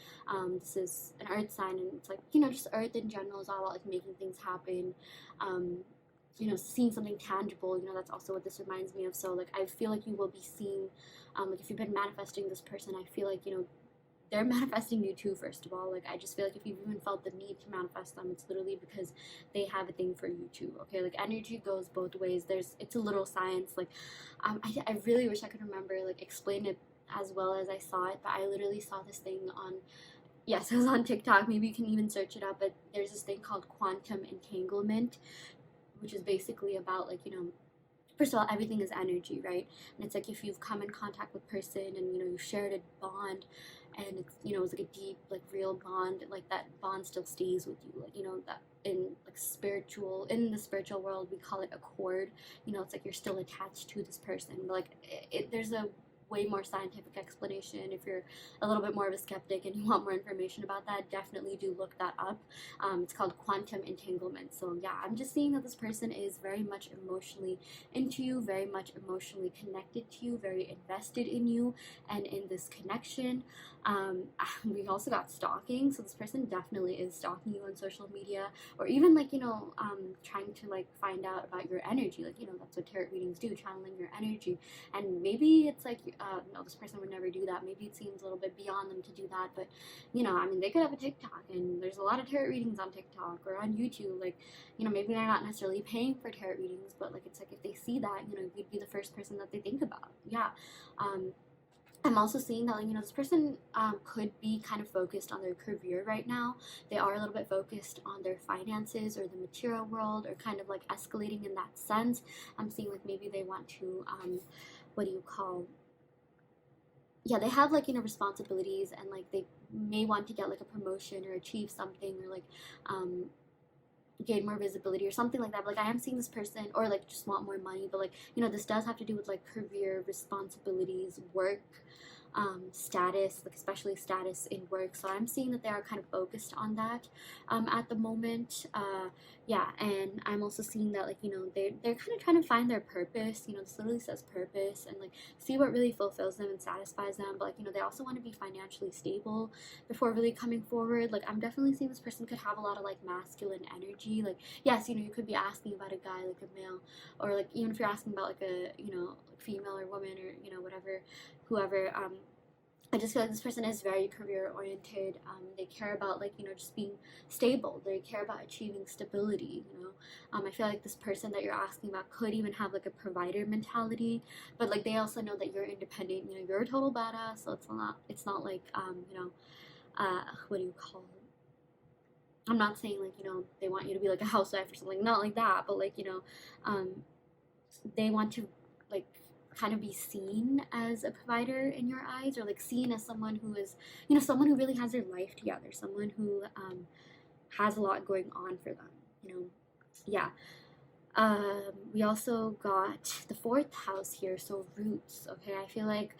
This is an earth sign, and it's like, just earth in general is all about like making things happen. um Seeing something tangible, that's also what this reminds me of. So like I feel like you will be seeing, like if you've been manifesting this person, I feel like, they're manifesting you too, first of all. Like I just feel like if you've even felt the need to manifest them, it's literally because they have a thing for you too. Okay, like energy goes both ways. It's a little science. Like I really wish I could remember, like, explain it as well as I saw it, but I literally saw this thing on, yes, it was on TikTok. Maybe you can even search it up, but there's this thing called quantum entanglement, which is basically about, like, first of all, everything is energy, right? And it's like if you've come in contact with a person and you've shared a bond, and it's it's like a deep, like, real bond, like that bond still stays with you. Like, that in in the spiritual world we call it a cord. It's like you're still attached to this person. But like there's a way more scientific explanation. If you're a little bit more of a skeptic and you want more information about that, definitely do look that up. It's called quantum entanglement. So yeah, I'm just seeing that this person is very much emotionally into you, very much emotionally connected to you, very invested in you and in this connection. We also got stalking, so this person definitely is stalking you on social media, or even like trying to like find out about your energy. Like that's what tarot readings do, channeling your energy. And maybe it's like no, this person would never do that. Maybe it seems a little bit beyond them to do that, but I mean, they could have a TikTok, and there's a lot of tarot readings on TikTok or on YouTube. Like maybe they're not necessarily paying for tarot readings, but like it's like if they see that, you'd be the first person that they think about. Yeah. I'm also seeing that, like, this person could be kind of focused on their career right now. They are a little bit focused on their finances or the material world, or kind of like escalating in that sense. I'm seeing like maybe they want to, what do you call? Yeah, they have like responsibilities, and like they may want to get like a promotion or achieve something, or like gain more visibility or something like that. But like I am seeing this person, or like just want more money, but like this does have to do with like career responsibilities, work, status, like especially status in work. So I'm seeing that they are kind of focused on that at the moment. Yeah, and I'm also seeing that, like, they're kind of trying to find their purpose. This literally says purpose, and like see what really fulfills them and satisfies them. But like they also want to be financially stable before really coming forward. Like I'm definitely seeing this person could have a lot of like masculine energy. Like yes, you could be asking about a guy, like a male, or like even if you're asking about like a like female or woman, or whatever, whoever. I just feel like this person is very career oriented. They care about like just being stable. They care about achieving stability. I feel like this person that you're asking about could even have like a provider mentality, but like they also know that you're independent. You're a total badass. So it's not like what do you call it? I'm not saying like they want you to be like a housewife or something. Not like that, but like they want to like kind of be seen as a provider in your eyes, or like seen as someone who is someone who really has their life together, someone who has a lot going on for them. Yeah. We also got the 4th house here, so roots. Okay, I feel like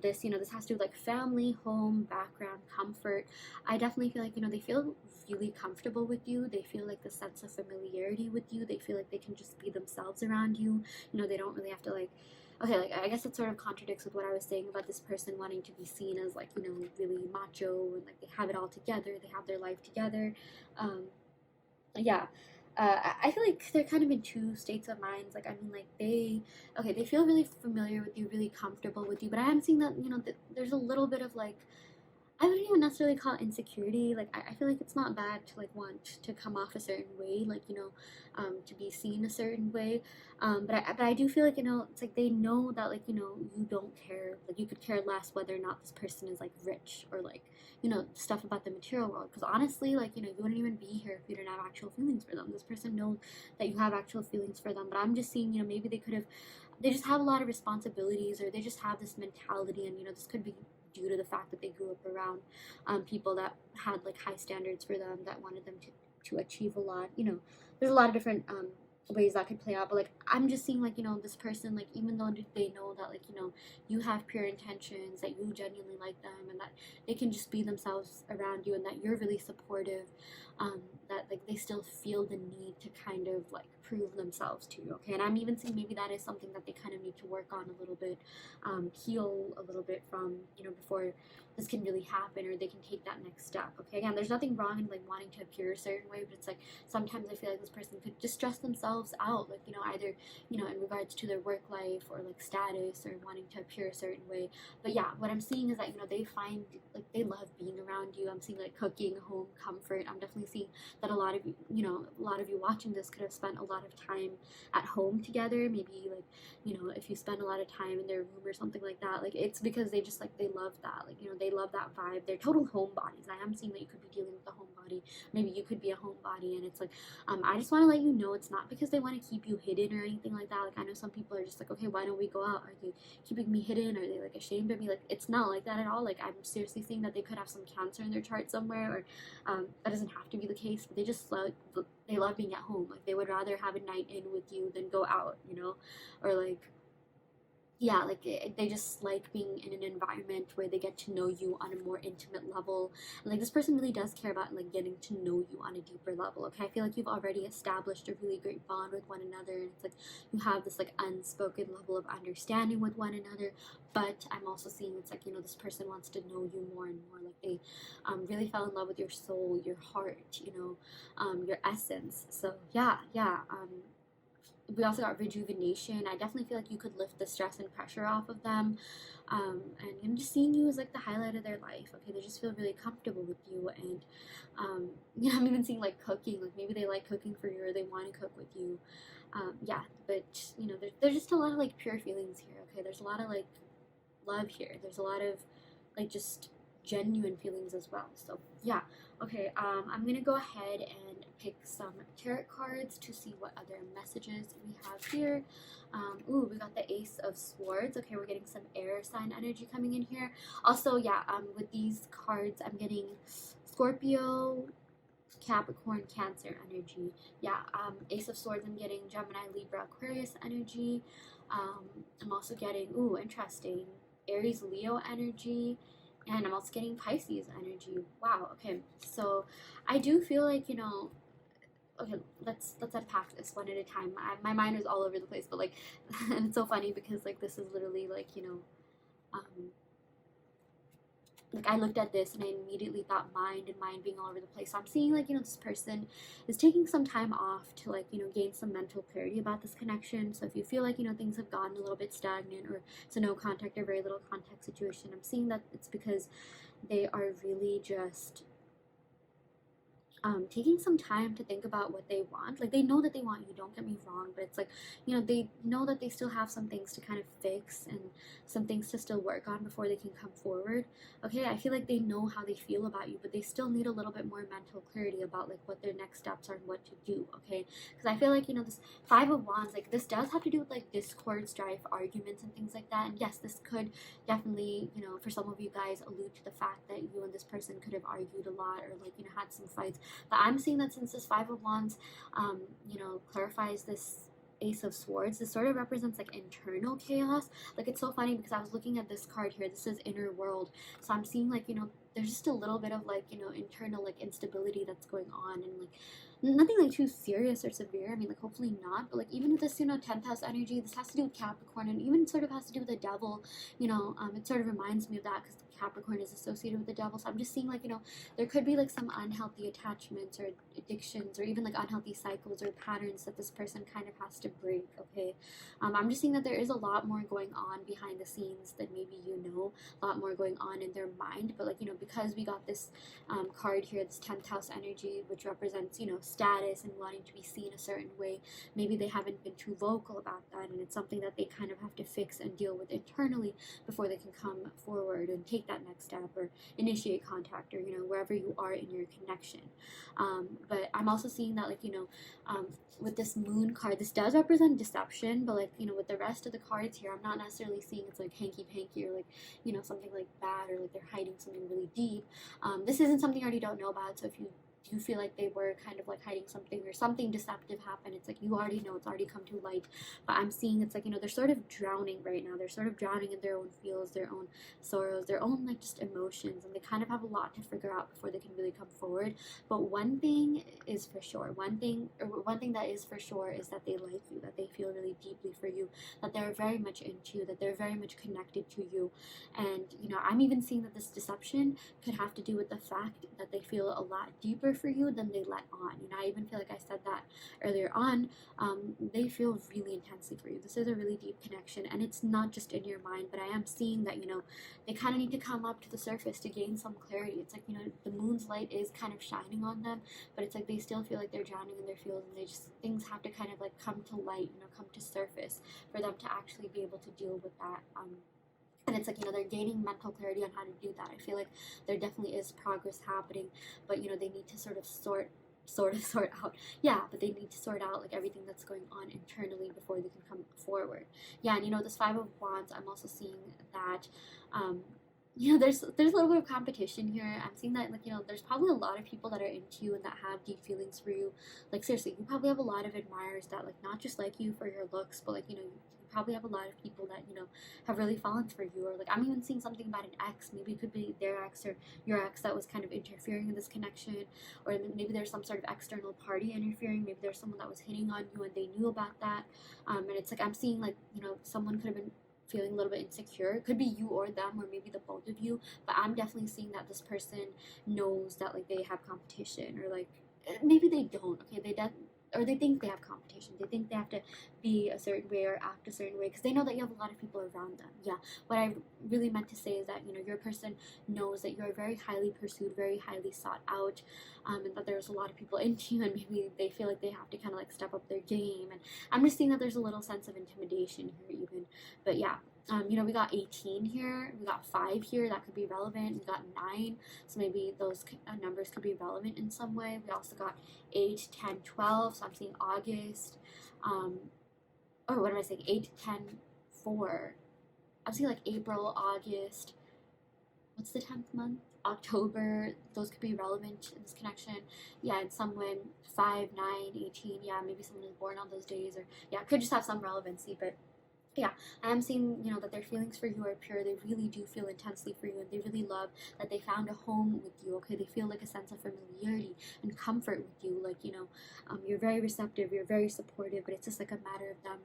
this this has to do with like family, home, background, comfort. I definitely feel like they feel really comfortable with you. They feel like the sense of familiarity with you. They feel like they can just be themselves around you. They don't really have to like, okay, like I guess it sort of contradicts with what I was saying about this person wanting to be seen as like really macho, and like they have it all together, they have their life together. Yeah. I feel like they're kind of in two states of minds. Like I mean, like they feel really familiar with you, really comfortable with you, but I am seeing that there's a little bit of like, I wouldn't even necessarily call it insecurity. Like I feel like it's not bad to like want to come off a certain way, like to be seen a certain way. But I do feel like it's like they know that like you don't care. Like you could care less whether or not this person is like rich, or like stuff about the material world. Because honestly, like you wouldn't even be here if you didn't have actual feelings for them. This person knows that you have actual feelings for them. But I'm just seeing maybe they just have a lot of responsibilities, or they just have this mentality, and this could be due to the fact that they grew up around people that had like high standards for them, that wanted them to achieve a lot. There's a lot of different ways that could play out. But like, I'm just seeing like, this person, like, even though they know that, like, you have pure intentions, that you genuinely like them, and that they can just be themselves around you, and that you're really supportive, that like they still feel the need to kind of like prove themselves to you. Okay, and I'm even seeing maybe that is something that they kind of need to work on a little bit, heal a little bit from, before this can really happen, or they can take that next step. Okay, again, there's nothing wrong in like wanting to appear a certain way, but it's like sometimes I feel like this person could just stress themselves out, like, either, in regards to their work life, or like status, or wanting to appear a certain way. But yeah, what I'm seeing is that, they find like they love being around you. I'm seeing like cooking, home comfort. I'm definitely seeing that a lot of you, a lot of you watching this could have spent a lot of time at home together. Maybe like, if you spend a lot of time in their room or something like that, like it's because they just like they love that, like, they love that vibe. They're total homebodies. I am seeing that you could be dealing with a homebody. Maybe you could be a homebody, and it's like, I just want to let you know it's not because they want to keep you hidden or anything like that. Like, I know some people are just like, okay, why don't we go out? Are they keeping me hidden? Are they like ashamed of me? Like, it's not like that at all. Like, I'm seriously seeing that they could have some cancer in their chart somewhere, or that doesn't have to be the case, but they love being at home. Like, they would rather have a night in with you than go out, or like, yeah, like they just like being in an environment where they get to know you on a more intimate level. And like, this person really does care about like getting to know you on a deeper level. Okay, I feel like you've already established a really great bond with one another, and it's like you have this like unspoken level of understanding with one another. But I'm also seeing it's like, this person wants to know you more and more. Like, they really fell in love with your soul, your heart, your essence. So yeah. We also got rejuvenation. I definitely feel like you could lift the stress and pressure off of them. And just seeing you as like the highlight of their life. Okay, they just feel really comfortable with you. And I'm even seeing like cooking. Like, maybe they like cooking for you, or they want to cook with you. Yeah, but there's just a lot of like pure feelings here. Okay, there's a lot of like love here. There's a lot of like just genuine feelings as well. So yeah, okay, I'm gonna go ahead and pick some tarot cards to see what other messages we have here. Ooh, we got the Ace of Swords. Okay, we're getting some air sign energy coming in here. Also, yeah, with these cards, I'm getting Scorpio, Capricorn, Cancer energy. Yeah, Ace of Swords, I'm getting Gemini, Libra, Aquarius energy. I'm also getting, ooh, interesting, Aries, Leo energy. And I'm also getting Pisces energy. Wow, okay. So I do feel like, okay, let's unpack this one at a time. My mind is all over the place, but like, and it's so funny because like this is literally like, um, like I looked at this and I immediately thought mind, and mind being all over the place. So I'm seeing like, this person is taking some time off to like, gain some mental clarity about this connection. So if you feel like, things have gotten a little bit stagnant, or it's a no contact or very little contact situation, I'm seeing that it's because they are really just taking some time to think about what they want. Like, they know that they want you, don't get me wrong, but it's like, they know that they still have some things to kind of fix, and some things to still work on before they can come forward. Okay, I feel like they know how they feel about you, but they still need a little bit more mental clarity about like what their next steps are and what to do. Okay, because I feel like, this Five of Wands, like this does have to do with like discord, strife, arguments, and things like that. And yes, this could definitely, for some of you guys, allude to the fact that you and this person could have argued a lot, or like, had some fights. But I'm seeing that since this Five of Wands, clarifies this Ace of Swords, this sort of represents like internal chaos. Like, it's so funny because I was looking at this card here. This is inner world. So I'm seeing like, there's just a little bit of like, internal like instability that's going on, and like nothing like too serious or severe. I mean, like hopefully not, but like even with this, 10th house energy, this has to do with Capricorn, and even sort of has to do with the devil. It sort of reminds me of that because Capricorn is associated with the devil. So I'm just seeing like, there could be like some unhealthy attachments or addictions, or even like unhealthy cycles or patterns that this person kind of has to break. Okay, I'm just seeing that there is a lot more going on behind the scenes than maybe a lot more going on in their mind. But like, because we got this card here, this 10th house energy, which represents, status and wanting to be seen a certain way, maybe they haven't been too vocal about that, and it's something that they kind of have to fix and deal with internally before they can come forward and take that next step, or initiate contact, or wherever you are in your connection. But I'm also seeing that like, with this Moon card, this does represent deception, but like, with the rest of the cards here, I'm not necessarily seeing it's like hanky-panky, or like, something like bad, or like they're hiding something really deep. This isn't something I already don't know about, so if you you feel like they were kind of like hiding something or something deceptive happened. It's like you already know, it's already come to light. But I'm seeing it's like, they're sort of drowning right now. They're sort of drowning in their own feels, their own sorrows, their own like just emotions, and they kind of have a lot to figure out before they can really come forward. But one thing is for sure, one thing that is for sure is that they like you, that they feel really deeply for you, that they're very much into you, that they're very much connected to you. And I'm even seeing that this deception could have to do with the fact that they feel a lot deeper for you than they let on. I even feel like I said that earlier on. They feel really intensely for you. This is a really deep connection, and it's not just in your mind, but I am seeing that they kind of need to come up to the surface to gain some clarity. It's like the moon's light is kind of shining on them, but it's like they still feel like they're drowning in their feels, and things have to kind of like come to light, come to surface for them to actually be able to deal with that. And it's like, they're gaining mental clarity on how to do that. I feel like there definitely is progress happening, but they need to sort of sort out, but they need to sort out like everything that's going on internally before they can come forward. And this Five of Wands, I'm also seeing that there's a little bit of competition here. I'm seeing that like there's probably a lot of people that are into you and that have deep feelings for you. Like seriously, you probably have a lot of admirers that like not just like you for your looks, but like you probably have a lot of people that have really fallen for you. Or like I'm even seeing something about an ex. Maybe it could be their ex or your ex that was kind of interfering in this connection, or maybe there's some sort of external party interfering. Maybe there's someone that was hitting on you and they knew about that. And it's like I'm seeing like someone could have been feeling a little bit insecure. It could be you or them, or maybe the both of you, but I'm definitely seeing that this person knows that like they have competition, or like maybe they don't. Okay, or they think they have competition. They think they have to be a certain way or act a certain way because they know that you have a lot of people around them. What I really meant to say is that your person knows that you're very highly pursued, very highly sought out, and that there's a lot of people into you, and maybe they feel like they have to kind of like step up their game. And I'm just seeing that there's a little sense of intimidation here even. But we got 18 here, we got 5 here, that could be relevant. We got 9, so maybe those numbers could be relevant in some way. We also got 8, 10, 12, so I'm seeing August, or what am I saying, 8, 10, 4. I'm seeing like April, August, what's the 10th month? October. Those could be relevant in this connection. And someone 5, 9, 18, maybe someone is born on those days, or could just have some relevancy. But I am seeing, that their feelings for you are pure. They really do feel intensely for you, and they really love that they found a home with you, okay? They feel like a sense of familiarity and comfort with you. Like, you're very receptive, you're very supportive, but it's just like a matter of them,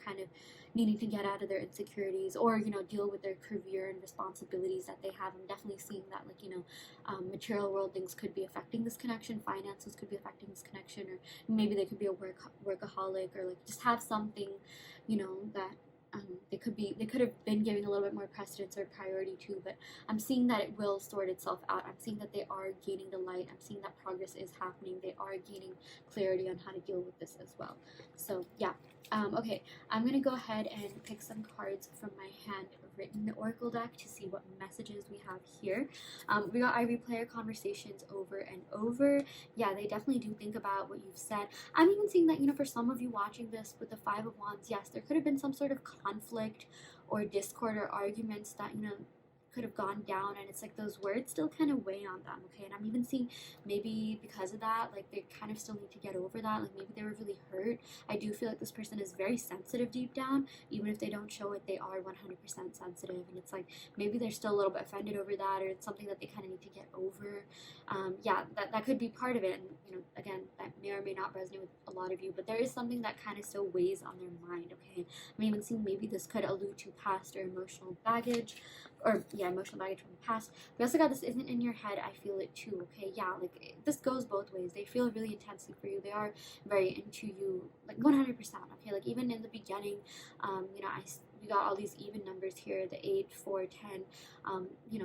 kind of needing to get out of their insecurities, or, deal with their career and responsibilities that they have. I'm definitely seeing that, like, material world things could be affecting this connection, finances could be affecting this connection, or maybe they could be a workaholic, or like just have something, that they could have been giving a little bit more precedence or priority to, but I'm seeing that it will sort itself out. I'm seeing that they are gaining the light. I'm seeing that progress is happening. They are gaining clarity on how to deal with this as well. So okay, I'm gonna go ahead and pick some cards from my handwritten oracle deck to see what messages we have here. We got I replay our conversations over and over. They definitely do think about what you've said. I'm even seeing that for some of you watching this with the Five of Wands, yes, there could have been some sort of conflict or discord or arguments that could have gone down, and it's like those words still kind of weigh on them, okay? And I'm even seeing maybe because of that, like they kind of still need to get over that. Like maybe they were really hurt. I do feel like this person is very sensitive deep down. Even if they don't show it, they are 100% sensitive, and it's like maybe they're still a little bit offended over that, or it's something that they kind of need to get over. That could be part of it. And again, that may or may not resonate with a lot of you, but there is something that kind of still weighs on their mind, okay? I'm even seeing maybe this could allude to past or emotional baggage, or emotional baggage from the past. We also got this isn't in your head, I feel it too, okay? Like this goes both ways. They feel really intensely for you. They are very into you, like 100%, okay? Like even in the beginning, we got all these even numbers here, the 8, 4, 10,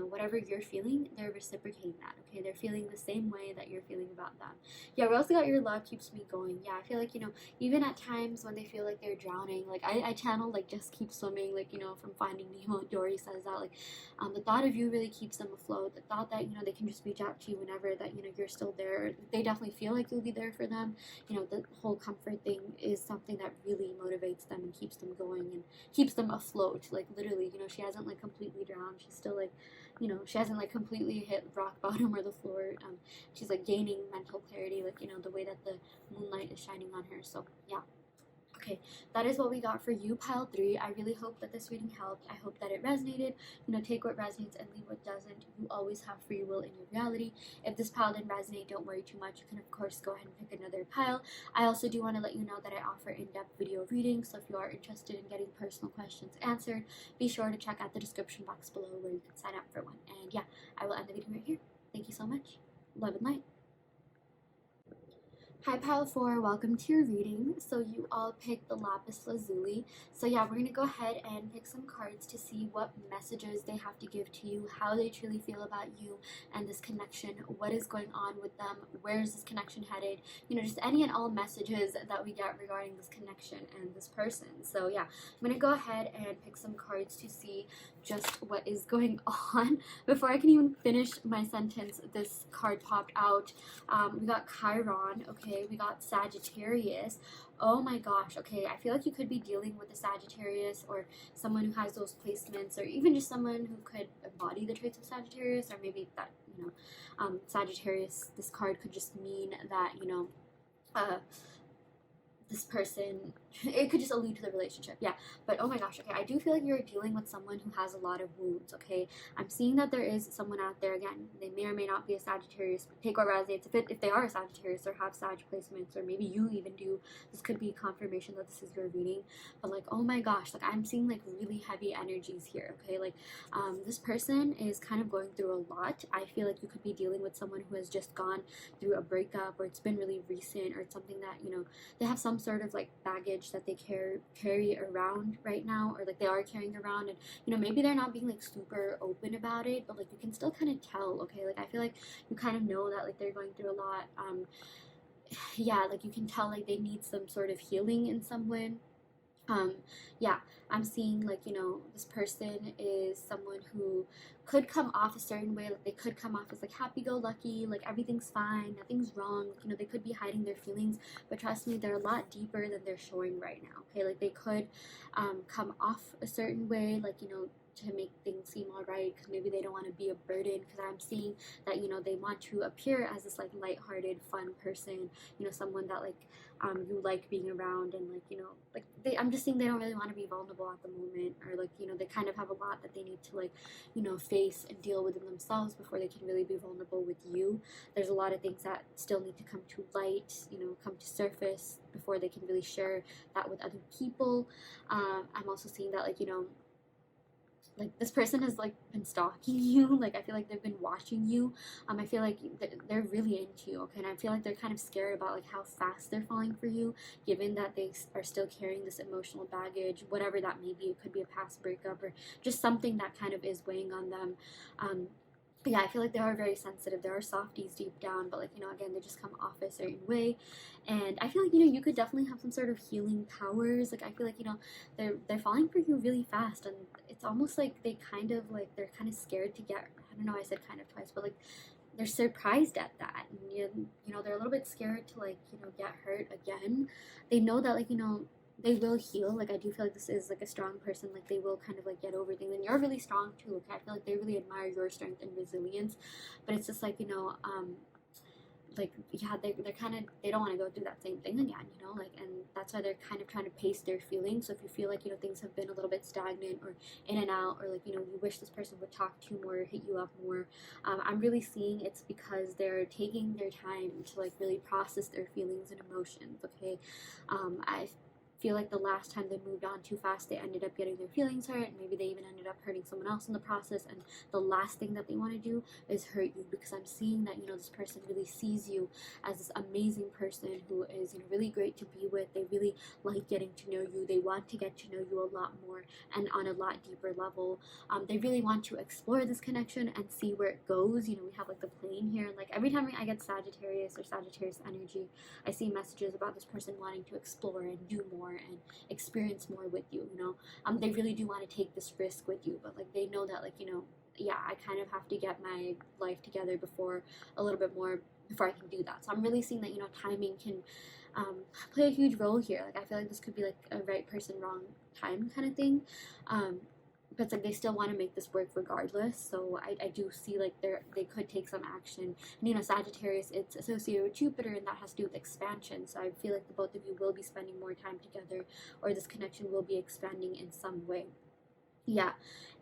whatever you're feeling, they're reciprocating that, okay? They're feeling the same way that you're feeling about them. We also got your love keeps me going. I feel like, even at times when they feel like they're drowning, like I channel like just keep swimming, like, from Finding Nemo. Dory says that, like, the thought of you really keeps them afloat. The thought that, they can just reach out to you whenever, that, you're still there. They definitely feel like you'll be there for them. The whole comfort thing is something that really motivates them and keeps them going and keeps them afloat. Like literally, she hasn't like completely drowned. She's still like, you know, she hasn't like completely hit rock bottom or the floor. She's like gaining mental clarity, like, you know, the way that the moonlight is shining on her. So yeah. Okay, that is what we got for you, pile 3. I really hope that this reading helped. I hope that it resonated. You know, take what resonates and leave what doesn't. You always have free will in your reality. If this pile didn't resonate, don't worry too much. You can, of course, go ahead and pick another pile. I also do want to let you know that I offer in-depth video readings, so if you are interested in getting personal questions answered, be sure to check out the description box below where you can sign up for one. And yeah, I will end the video right here. Thank you so much. Love and light. Hi pile 4, welcome to your reading. So you all picked the Lapis Lazuli. So yeah, we're going to go ahead and pick some cards to see what messages they have to give to you, how they truly feel about you and this connection, what is going on with them, where is this connection headed, you know, just any and all messages that we get regarding this connection and this person. So yeah, I'm going to go ahead and pick some cards to see just what is going on. Before I can even finish my sentence, this card popped out. We got Chiron, okay, we got Sagittarius. Oh my gosh, okay, I feel like you could be dealing with a Sagittarius or someone who has those placements, or even just someone who could embody the traits of Sagittarius, or maybe that, you know, Sagittarius, this card could just mean that, you know, this person, it could just allude to the relationship, yeah. But oh my gosh, okay, I do feel like you're dealing with someone who has a lot of wounds, okay. I'm seeing that there is someone out there, again, they may or may not be a Sagittarius, but take what resonates. If they are a Sagittarius or have Sag placements, or maybe you even do, this could be confirmation that this is your reading. But like, oh my gosh, like I'm seeing like really heavy energies here, okay. Like this person is kind of going through a lot. I feel like you could be dealing with someone who has just gone through a breakup, or it's been really recent, or it's something that, you know, they have some sort of like baggage that they carry around right now, or like they are carrying around, and you know, maybe they're not being like super open about it, but like you can still kind of tell, okay. Like I feel like you kind of know that like they're going through a lot. Yeah, like you can tell like they need some sort of healing in some way. Yeah, I'm seeing like, you know, this person is someone who could come off a certain way, like they could come off as like happy-go-lucky, like everything's fine, nothing's wrong, you know, they could be hiding their feelings, but trust me, they're a lot deeper than they're showing right now, okay. Like they could come off a certain way, like, you know, to make things seem all right, because maybe they don't want to be a burden, because I'm seeing that, you know, they want to appear as this like lighthearted, fun person, you know, someone that like you like being around, and like, you know, like I'm just seeing they don't really want to be vulnerable at the moment, or like, you know, they kind of have a lot that they need to like, you know, face and deal with themselves before they can really be vulnerable with you. There's a lot of things that still need to come to light, you know, come to surface before they can really share that with other people. I'm also seeing that like, you know, like this person has like been stalking you, like I feel like they've been watching you. I feel like they're really into you, okay, and I feel like they're kind of scared about like how fast they're falling for you, given that they are still carrying this emotional baggage, whatever that may be. It could be a past breakup, or just something that kind of is weighing on them. Yeah, I feel like they are very sensitive. There are softies deep down, but like, you know, again, they just come off a certain way. And I feel like, you know, you could definitely have some sort of healing powers. Like I feel like, you know, they're falling for you really fast, and it's almost like they're kind of scared to get, I don't know, I said kind of twice, but like they're surprised at that. And you know, they're a little bit scared to like, you know, get hurt again. They know that like, you know, they will heal. Like I do feel like this is like a strong person, like they will kind of like get over things, and you're really strong too, okay. I feel like they really admire your strength and resilience, but it's just like, you know, like yeah, they're kind of, they don't want to go through that same thing again, you know, like, and that's why they're kind of trying to pace their feelings. So if you feel like, you know, things have been a little bit stagnant or in and out, or like, you know, you wish this person would talk to you more, hit you up more, I'm really seeing it's because they're taking their time to like really process their feelings and emotions, okay. I feel like the last time they moved on too fast, they ended up getting their feelings hurt, and maybe they even ended up hurting someone else in the process, and the last thing that they want to do is hurt you, because I'm seeing that, you know, this person really sees you as this amazing person who is, you know, really great to be with. They really like getting to know you. They want to get to know you a lot more and on a lot deeper level. They really want to explore this connection and see where it goes. You know, we have like the plane here, and like every time I get Sagittarius or Sagittarius energy, I see messages about this person wanting to explore and do more and experience more with you, you know. They really do want to take this risk with you, but like they know that like, you know, yeah, I kind of have to get my life together before a little bit more before I can do that. So I'm really seeing that, you know, timing can play a huge role here. Like I feel like this could be like a right person, wrong time kind of thing. but it's like they still want to make this work regardless. So I do see like they could take some action. And you know, Sagittarius, it's associated with Jupiter, and that has to do with expansion. So I feel like the both of you will be spending more time together, or this connection will be expanding in some way. Yeah.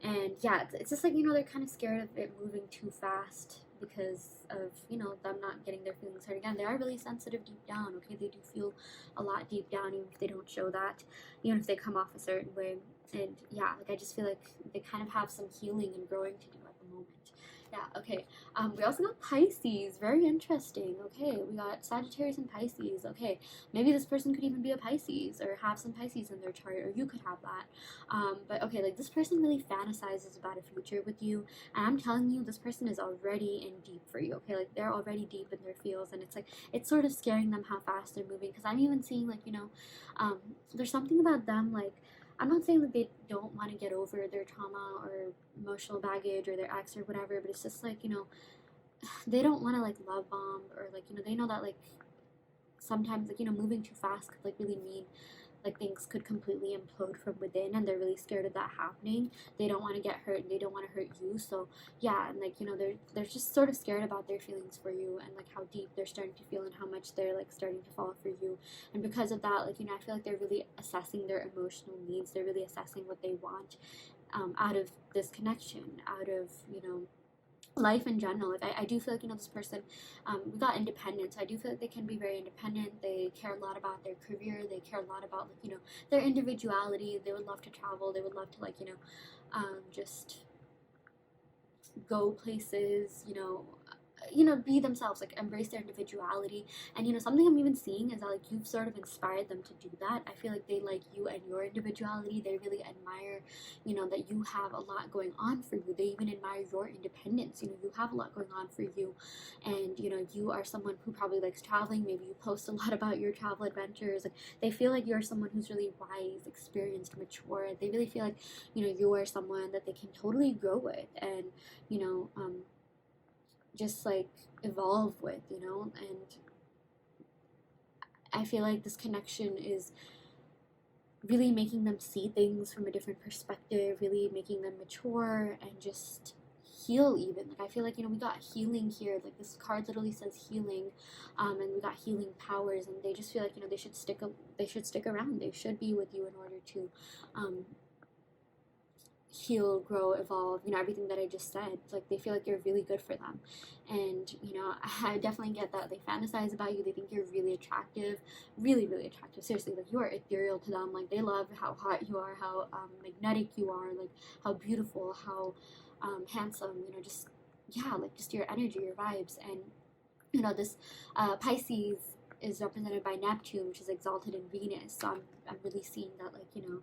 And yeah, it's just like, you know, they're kind of scared of it moving too fast because of, you know, them not getting their feelings hurt. Again, they are really sensitive deep down. Okay, they do feel a lot deep down, even if they don't show that, even if they come off a certain way. And yeah, like I just feel like they kind of have some healing and growing to do at the moment. Yeah, okay. We also got Pisces. Very interesting. Okay, we got Sagittarius and Pisces. Okay, maybe this person could even be a Pisces or have some Pisces in their chart, or you could have that. But okay, like this person really fantasizes about a future with you, and I'm telling you, this person is already in deep for you. Okay, like they're already deep in their feels, and it's like it's sort of scaring them how fast they're moving. Because I'm even seeing like, you know, there's something about them like. I'm not saying that they don't want to get over their trauma or emotional baggage or their ex or whatever, but it's just like, you know, they don't want to like love bomb, or like, you know, they know that like sometimes like, you know, moving too fast could like really mean like things could completely implode from within, and they're really scared of that happening. They don't want to get hurt, and they don't want to hurt you. So yeah, and like, you know, they're just sort of scared about their feelings for you, and like how deep they're starting to feel, and how much they're like starting to fall for you. And because of that, like, you know, I feel like they're really assessing their emotional needs. They're really assessing what they want out of this connection, out of, you know, life in general. Like I do feel like, you know, this person, we got independence. I do feel like they can be very independent. They care a lot about their career. They care a lot about like, you know, their individuality. They would love to travel. They would love to like, you know, just go places, you know, be themselves, like embrace their individuality. And you know, something I'm even seeing is that like you've sort of inspired them to do that. I feel like they like you and your individuality. They really admire, you know, that you have a lot going on for you. They even admire your independence. You know, you have a lot going on for you, and you know, you are someone who probably likes traveling. Maybe you post a lot about your travel adventures. Like they feel like you're someone who's really wise, experienced, mature. They really feel like, you know, you are someone that they can totally grow with, and you know, just like evolve with, you know. And I feel like this connection is really making them see things from a different perspective, really making them mature and just heal. Even like I feel like, you know, we got healing here. Like this card literally says healing, and we got healing powers, and they just feel like, you know, they should stick around. They should be with you in order to heal, grow, evolve, you know, everything that I just said. Like they feel like you're really good for them. And you know, I definitely get that they fantasize about you. They think you're really attractive, really, really attractive. Seriously, like you are ethereal to them. Like they love how hot you are, how magnetic you are, like how beautiful, how handsome, you know, just yeah, like just your energy, your vibes. And you know, this Pisces is represented by Neptune, which is exalted in Venus. So I'm really seeing that, like, you know,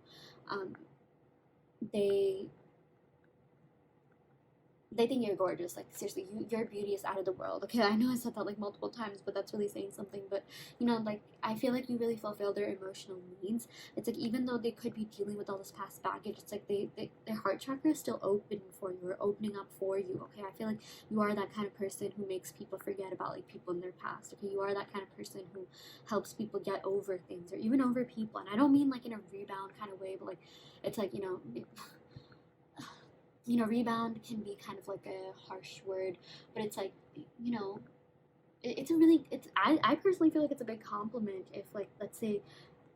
they think you're gorgeous. Like seriously, your beauty is out of the world. Okay, I know I said that like multiple times, but that's really saying something. But you know, like I feel like you really fulfill their emotional needs. It's like even though they could be dealing with all this past baggage, it's like their heart chakra is still open for you, or opening up for you. Okay, I feel like you are that kind of person who makes people forget about like people in their past. Okay, you are that kind of person who helps people get over things, or even over people. And I don't mean like in a rebound kind of way, but like it's like, you know, rebound can be kind of like a harsh word, but it's like, you know, it's a really, I personally feel like it's a big compliment if, like, let's say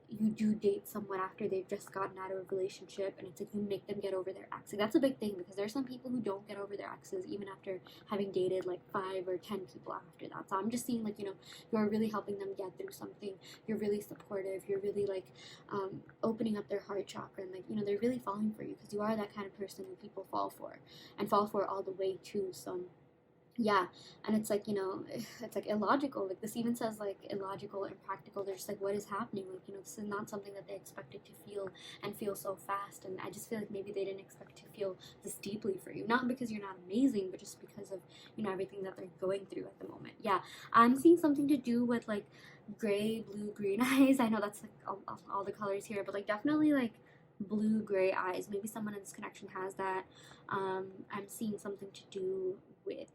you do date someone after they've just gotten out of a relationship, and it's like you make them get over their ex. Like that's a big thing, because there's some people who don't get over their exes even after having dated like 5 or 10 people after that. So I'm just seeing like, you know, you're really helping them get through something. You're really supportive. You're really like opening up their heart chakra, and like, you know, they're really falling for you, because you are that kind of person who people fall for, and fall for all the way too. So yeah. And it's like, you know, it's like illogical. Like this even says like illogical, impractical. They're just like, what is happening? Like, you know, this is not something that they expected to feel, and feel so fast. And I just feel like maybe they didn't expect to feel this deeply for you, not because you're not amazing, but just because of, you know, everything that they're going through at the moment. Yeah, I'm seeing something to do with like gray, blue, green eyes. I know that's like all the colors here, but like definitely like blue gray eyes. Maybe someone in this connection has that. I'm seeing something to do with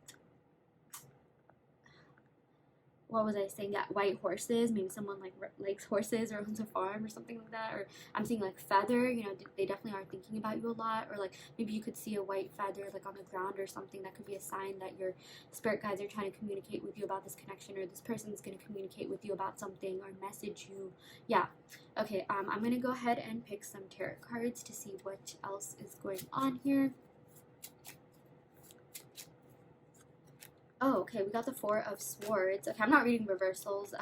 what was I saying? Yeah, white horses. Maybe someone like likes horses or owns a farm or something like that. Or I'm seeing like feather. You know, they definitely are thinking about you a lot. Or like maybe you could see a white feather like on the ground or something. That could be a sign that your spirit guides are trying to communicate with you about this connection, or this person is going to communicate with you about something or message you. Yeah. Okay. I'm gonna go ahead and pick some tarot cards to see what else is going on here. Oh, okay, we got the Four of Swords. Okay, I'm not reading reversals.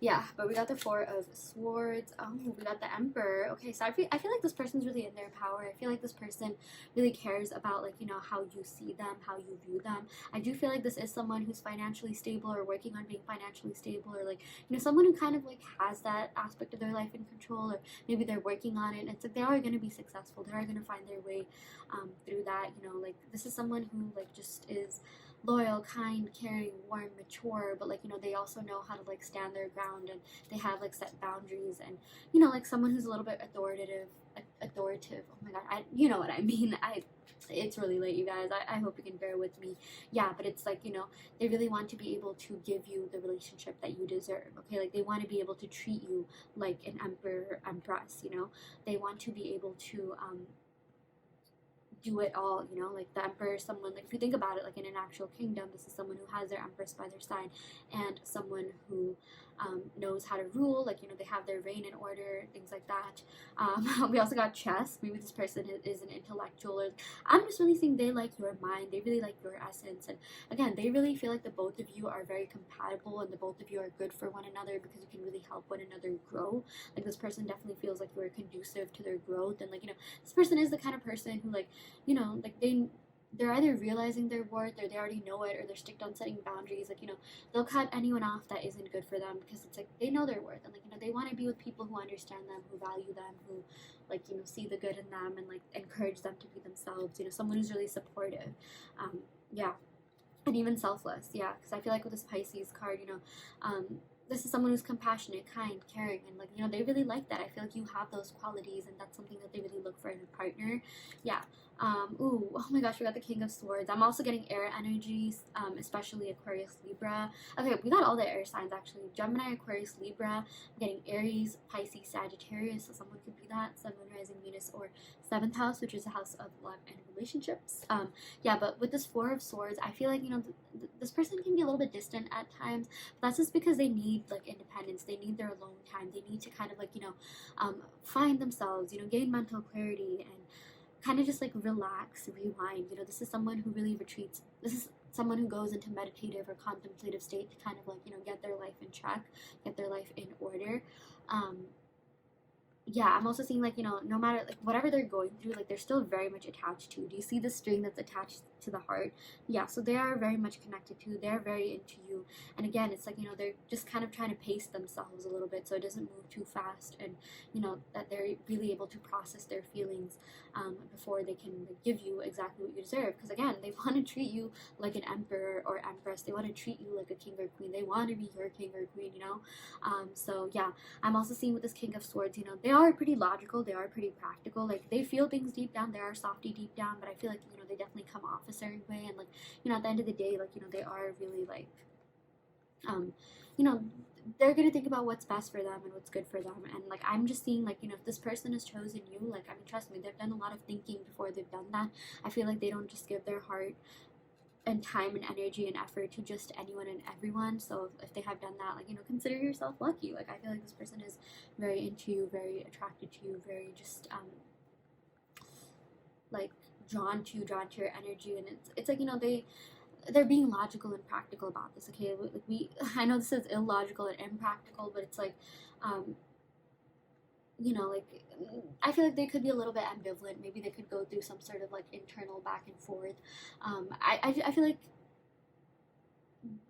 Yeah, but we got the Four of Swords. Oh, we got the Emperor. Okay, so I feel like this person's really in their power. I feel like this person really cares about, like, you know, how you see them, how you view them. I do feel like this is someone who's financially stable or working on being financially stable, or, like, you know, someone who kind of, like, has that aspect of their life in control, or maybe they're working on it. And it's like they are going to be successful. They are going to find their way through that. You know, like, this is someone who, like, just is loyal, kind, caring, warm, mature, but, like, you know, they also know how to, like, stand their ground, and they have, like, set boundaries, and, you know, like, someone who's a little bit authoritative. Oh my god, you know what I mean. It's really late, you guys. I hope you can bear with me. Yeah, but it's like, you know, they really want to be able to give you the relationship that you deserve. Okay, like, they want to be able to treat you like an emperor or empress. You know, they want to be able to do it all. You know, like, the emperor is someone, like, if you think about it, like, in an actual kingdom, this is someone who has their empress by their side, and someone who knows how to rule. Like, you know, they have their reign in order, things like that. We also got chess. Maybe this person is an intellectual, or I'm just really seeing they like your mind, they really like your essence, and again, they really feel like the both of you are very compatible, and the both of you are good for one another, because you can really help one another grow. Like, this person definitely feels like you are conducive to their growth, and, like, you know, this person is the kind of person who, like, you know, like, they're either realizing their worth, or they already know it, or they're strict on setting boundaries. Like, you know, they'll cut anyone off that isn't good for them, because it's like they know their worth, and, like, you know, they want to be with people who understand them, who value them, who, like, you know, see the good in them, and, like, encourage them to be themselves. You know, someone who's really supportive. Yeah, and even selfless. Yeah, because I feel like with this Pisces card, you know, this is someone who's compassionate, kind, caring, and, like, you know, they really like that. I feel like you have those qualities, and that's something that they really look for in a partner. Yeah. Ooh, oh my gosh, we got the King of Swords. I'm also getting air energies, especially Aquarius, Libra. Okay, we got all the air signs, actually. Gemini, Aquarius, Libra. I'm getting Aries, Pisces, Sagittarius, so someone could be that. Sun, Moon, Rising, Venus, or 7th house, which is the house of love and relationships. Yeah, but with this Four of Swords, I feel like, you know, this person can be a little bit distant at times, but that's just because they need, like, independence. They need their alone time. They need to kind of, like, you know, find themselves, you know, gain mental clarity, and kind of just, like, relax, rewind. You know, this is someone who really retreats. This is someone who goes into meditative or contemplative state to kind of, like, you know, get their life in check, get their life in order. Yeah, I'm also seeing, like, you know, no matter, like, whatever they're going through, like, they're still very much attached to. Do you see the string that's attached to the heart? Yeah, so they are very much connected to. They're very into you. And again, it's like, you know, they're just kind of trying to pace themselves a little bit so it doesn't move too fast, and, you know, that they're really able to process their feelings before they can, like, give you exactly what you deserve. Because again, they want to treat you like an emperor or empress. They want to treat you like a king or queen. They want to be your king or queen, you know? So yeah, I'm also seeing with this King of Swords, you know, they are pretty logical, they are pretty practical. Like, they feel things deep down, they are softy deep down, but I feel like, you know, they definitely come off a certain way, and, like, you know, at the end of the day, like, you know, they are really, like, you know, they're gonna think about what's best for them and what's good for them. And, like, I'm just seeing, like, you know, if this person has chosen you, like, I mean, trust me, they've done a lot of thinking before they've done that. I feel like they don't just give their heart and time and energy and effort to just anyone and everyone. So if they have done that, like, you know, consider yourself lucky. Like, I feel like this person is very into you, very attracted to you, very just like drawn to your energy. And it's like, you know, they're being logical and practical about this. Okay, like, I know this is illogical and impractical, but it's like you know, like, I feel like they could be a little bit ambivalent. Maybe they could go through some sort of, like, internal back and forth. I feel like,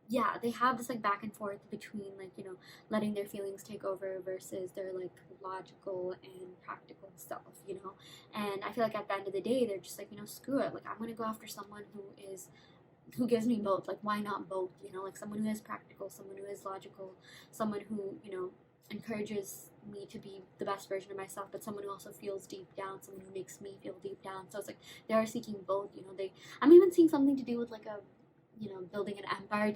yeah, they have this, like, back and forth between, like, you know, letting their feelings take over versus their, like, logical and practical self, you know. And I feel like at the end of the day, they're just like, you know, screw it. Like, I'm gonna go after someone who gives me both. Like, why not both? You know, like, someone who is practical, someone who is logical, someone who, you know, encourages me to be the best version of myself, but someone who also feels deep down, someone who makes me feel deep down. So it's like they are seeking both. You know, I'm even seeing something to do with, like, a you know, building an empire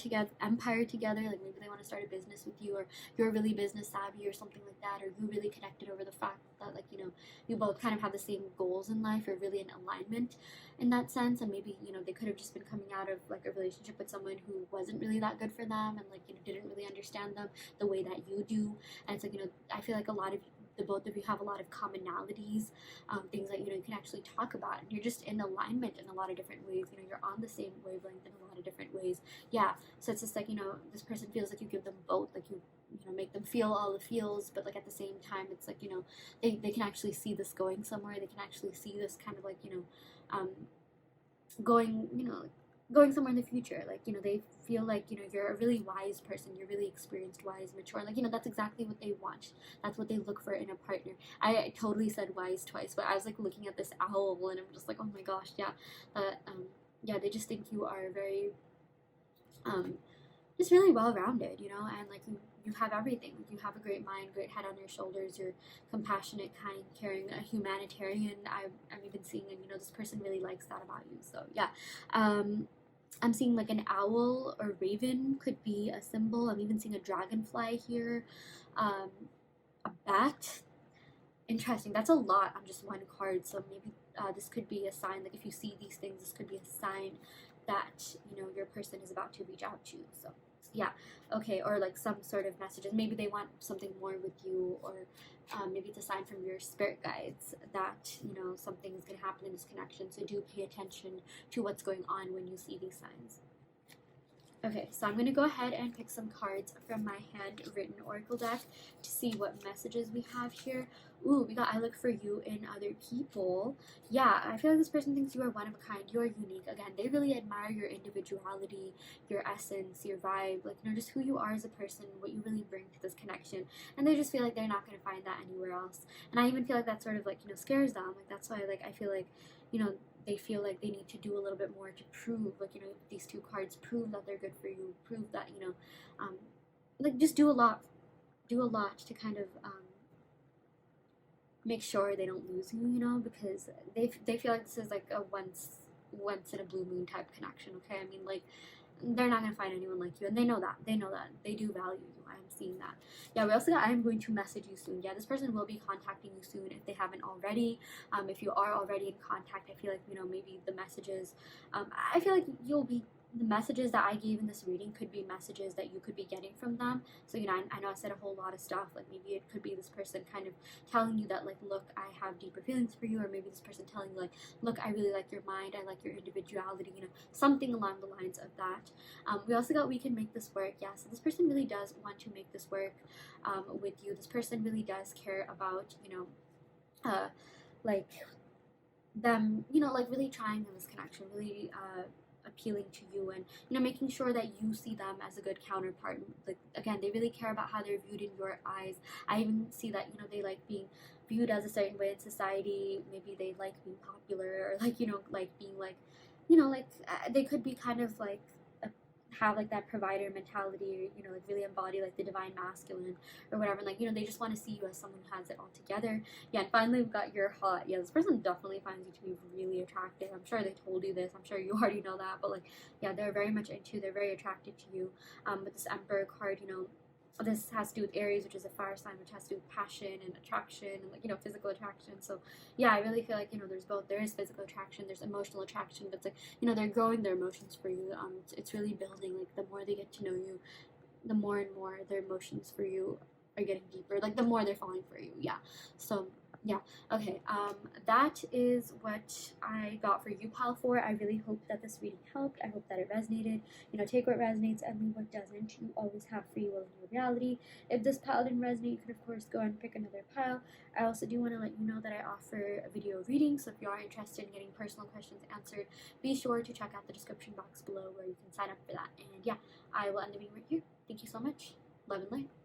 together, like maybe they want to start a business with you, or you're really business savvy or something like that, or you really connected over the fact that, like, you know, you both kind of have the same goals in life, or really in alignment in that sense. And maybe, you know, they could have just been coming out of like a relationship with someone who wasn't really that good for them, and like, you know, didn't really understand them the way that you do. And it's like, you know, I feel like the both of you have a lot of commonalities, things that, you know, you can actually talk about, and you're just in alignment in a lot of different ways. You know, you're on the same wavelength in a lot of different ways. Yeah, so it's just like, you know, this person feels like you give them both, like you know, make them feel all the feels, but like at the same time, it's like, you know, they can actually see this going somewhere. They can actually see this kind of like, you know, going, you know, going somewhere in the future. Like, you know, they feel like, you know, you're a really wise person, you're really experienced, wise, mature. Like, you know, that's exactly what they want. That's what they look for in a partner. I totally said wise twice, but I was like looking at this owl, and I'm just like, oh my gosh, yeah, yeah, they just think you are very just really well-rounded, you know, and like you have everything. You have a great mind, great head on your shoulders. You're compassionate, kind, caring, a humanitarian. I'm even seeing, and you know, this person really likes that about you. So yeah, I'm seeing like an owl or raven could be a symbol. I'm even seeing a dragonfly here, a bat. Interesting. That's a lot on just one card. So maybe this could be a sign. Like if you see these things, this could be a sign that, you know, your person is about to reach out to you. So yeah, okay, or like some sort of messages. Maybe they want something more with you, or maybe it's a sign from your spirit guides that, you know, something is going to happen in this connection. So do pay attention to what's going on when you see these signs. Okay, so I'm going to go ahead and pick some cards from my handwritten oracle deck to see what messages we have here. Ooh, we got I look for you in other people. Yeah, I feel like this person thinks you are one of a kind. You are unique. Again, they really admire your individuality, your essence, your vibe, like, you know, just who you are as a person, what you really bring to this connection. And they just feel like they're not going to find that anywhere else. And I even feel like that sort of like, you know, scares them. Like that's why, like, I feel like, you know, they feel like they need to do a little bit more to prove, like, you know, these two cards prove that they're good for you, prove that, you know, like just do a lot to kind of make sure they don't lose you, you know, because they feel like this is like a once in a blue moon type connection. Okay, I mean, like, they're not gonna find anyone like you, and they know that. They do value you. I'm seeing that. Yeah, we also got I am going to message you soon. Yeah, this person will be contacting you soon if they haven't already. If you are already in contact, I feel like, you know, maybe the messages, I feel like the messages that I gave in this reading could be messages that you could be getting from them. So, you know, I know I said a whole lot of stuff. Like maybe it could be this person kind of telling you that, like, look, I have deeper feelings for you, or maybe this person telling you, like, look, I really like your mind, I like your individuality, you know, something along the lines of that. We also got we can make this work. Yeah, so this person really does want to make this work with you. This person really does care about, you know, like them, you know, like really trying in this connection, really appealing to you, and, you know, making sure that you see them as a good counterpart. Like again, they really care about how they're viewed in your eyes. I even see that, you know, they like being viewed as a certain way in society. Maybe they like being popular, or like, you know, like being like, you know, like they could be kind of like have like that provider mentality, or, you know, like really embody like the divine masculine or whatever. Like, you know, they just want to see you as someone who has it all together. Yeah, and finally we've got you're hot. Yeah, this person definitely finds you to be really attractive. I'm sure they told you this. I'm sure you already know that. But like, yeah, they're very much they're very attracted to you. With this Emperor card, you know, this has to do with Aries, which is a fire sign, which has to do with passion and attraction and, like, you know, physical attraction. So yeah, I really feel like, you know, there's both. There is physical attraction, there's emotional attraction, but it's like, you know, they're growing their emotions for you. It's really building. Like the more they get to know you, the more and more their emotions for you are getting deeper. Like the more they're falling for you. Yeah. So yeah, okay, that is what I got for you, pal 4. I really hope that this reading helped. I hope that it resonated. You know, take what resonates and leave what doesn't. You always have free will in your reality. If this pile didn't resonate, you could of course go and pick another pile. I also do want to let you know that I offer a video reading, so if you are interested in getting personal questions answered, be sure to check out the description box below where you can sign up for that. And yeah, I will end the video right here. Thank you so much. Love and light.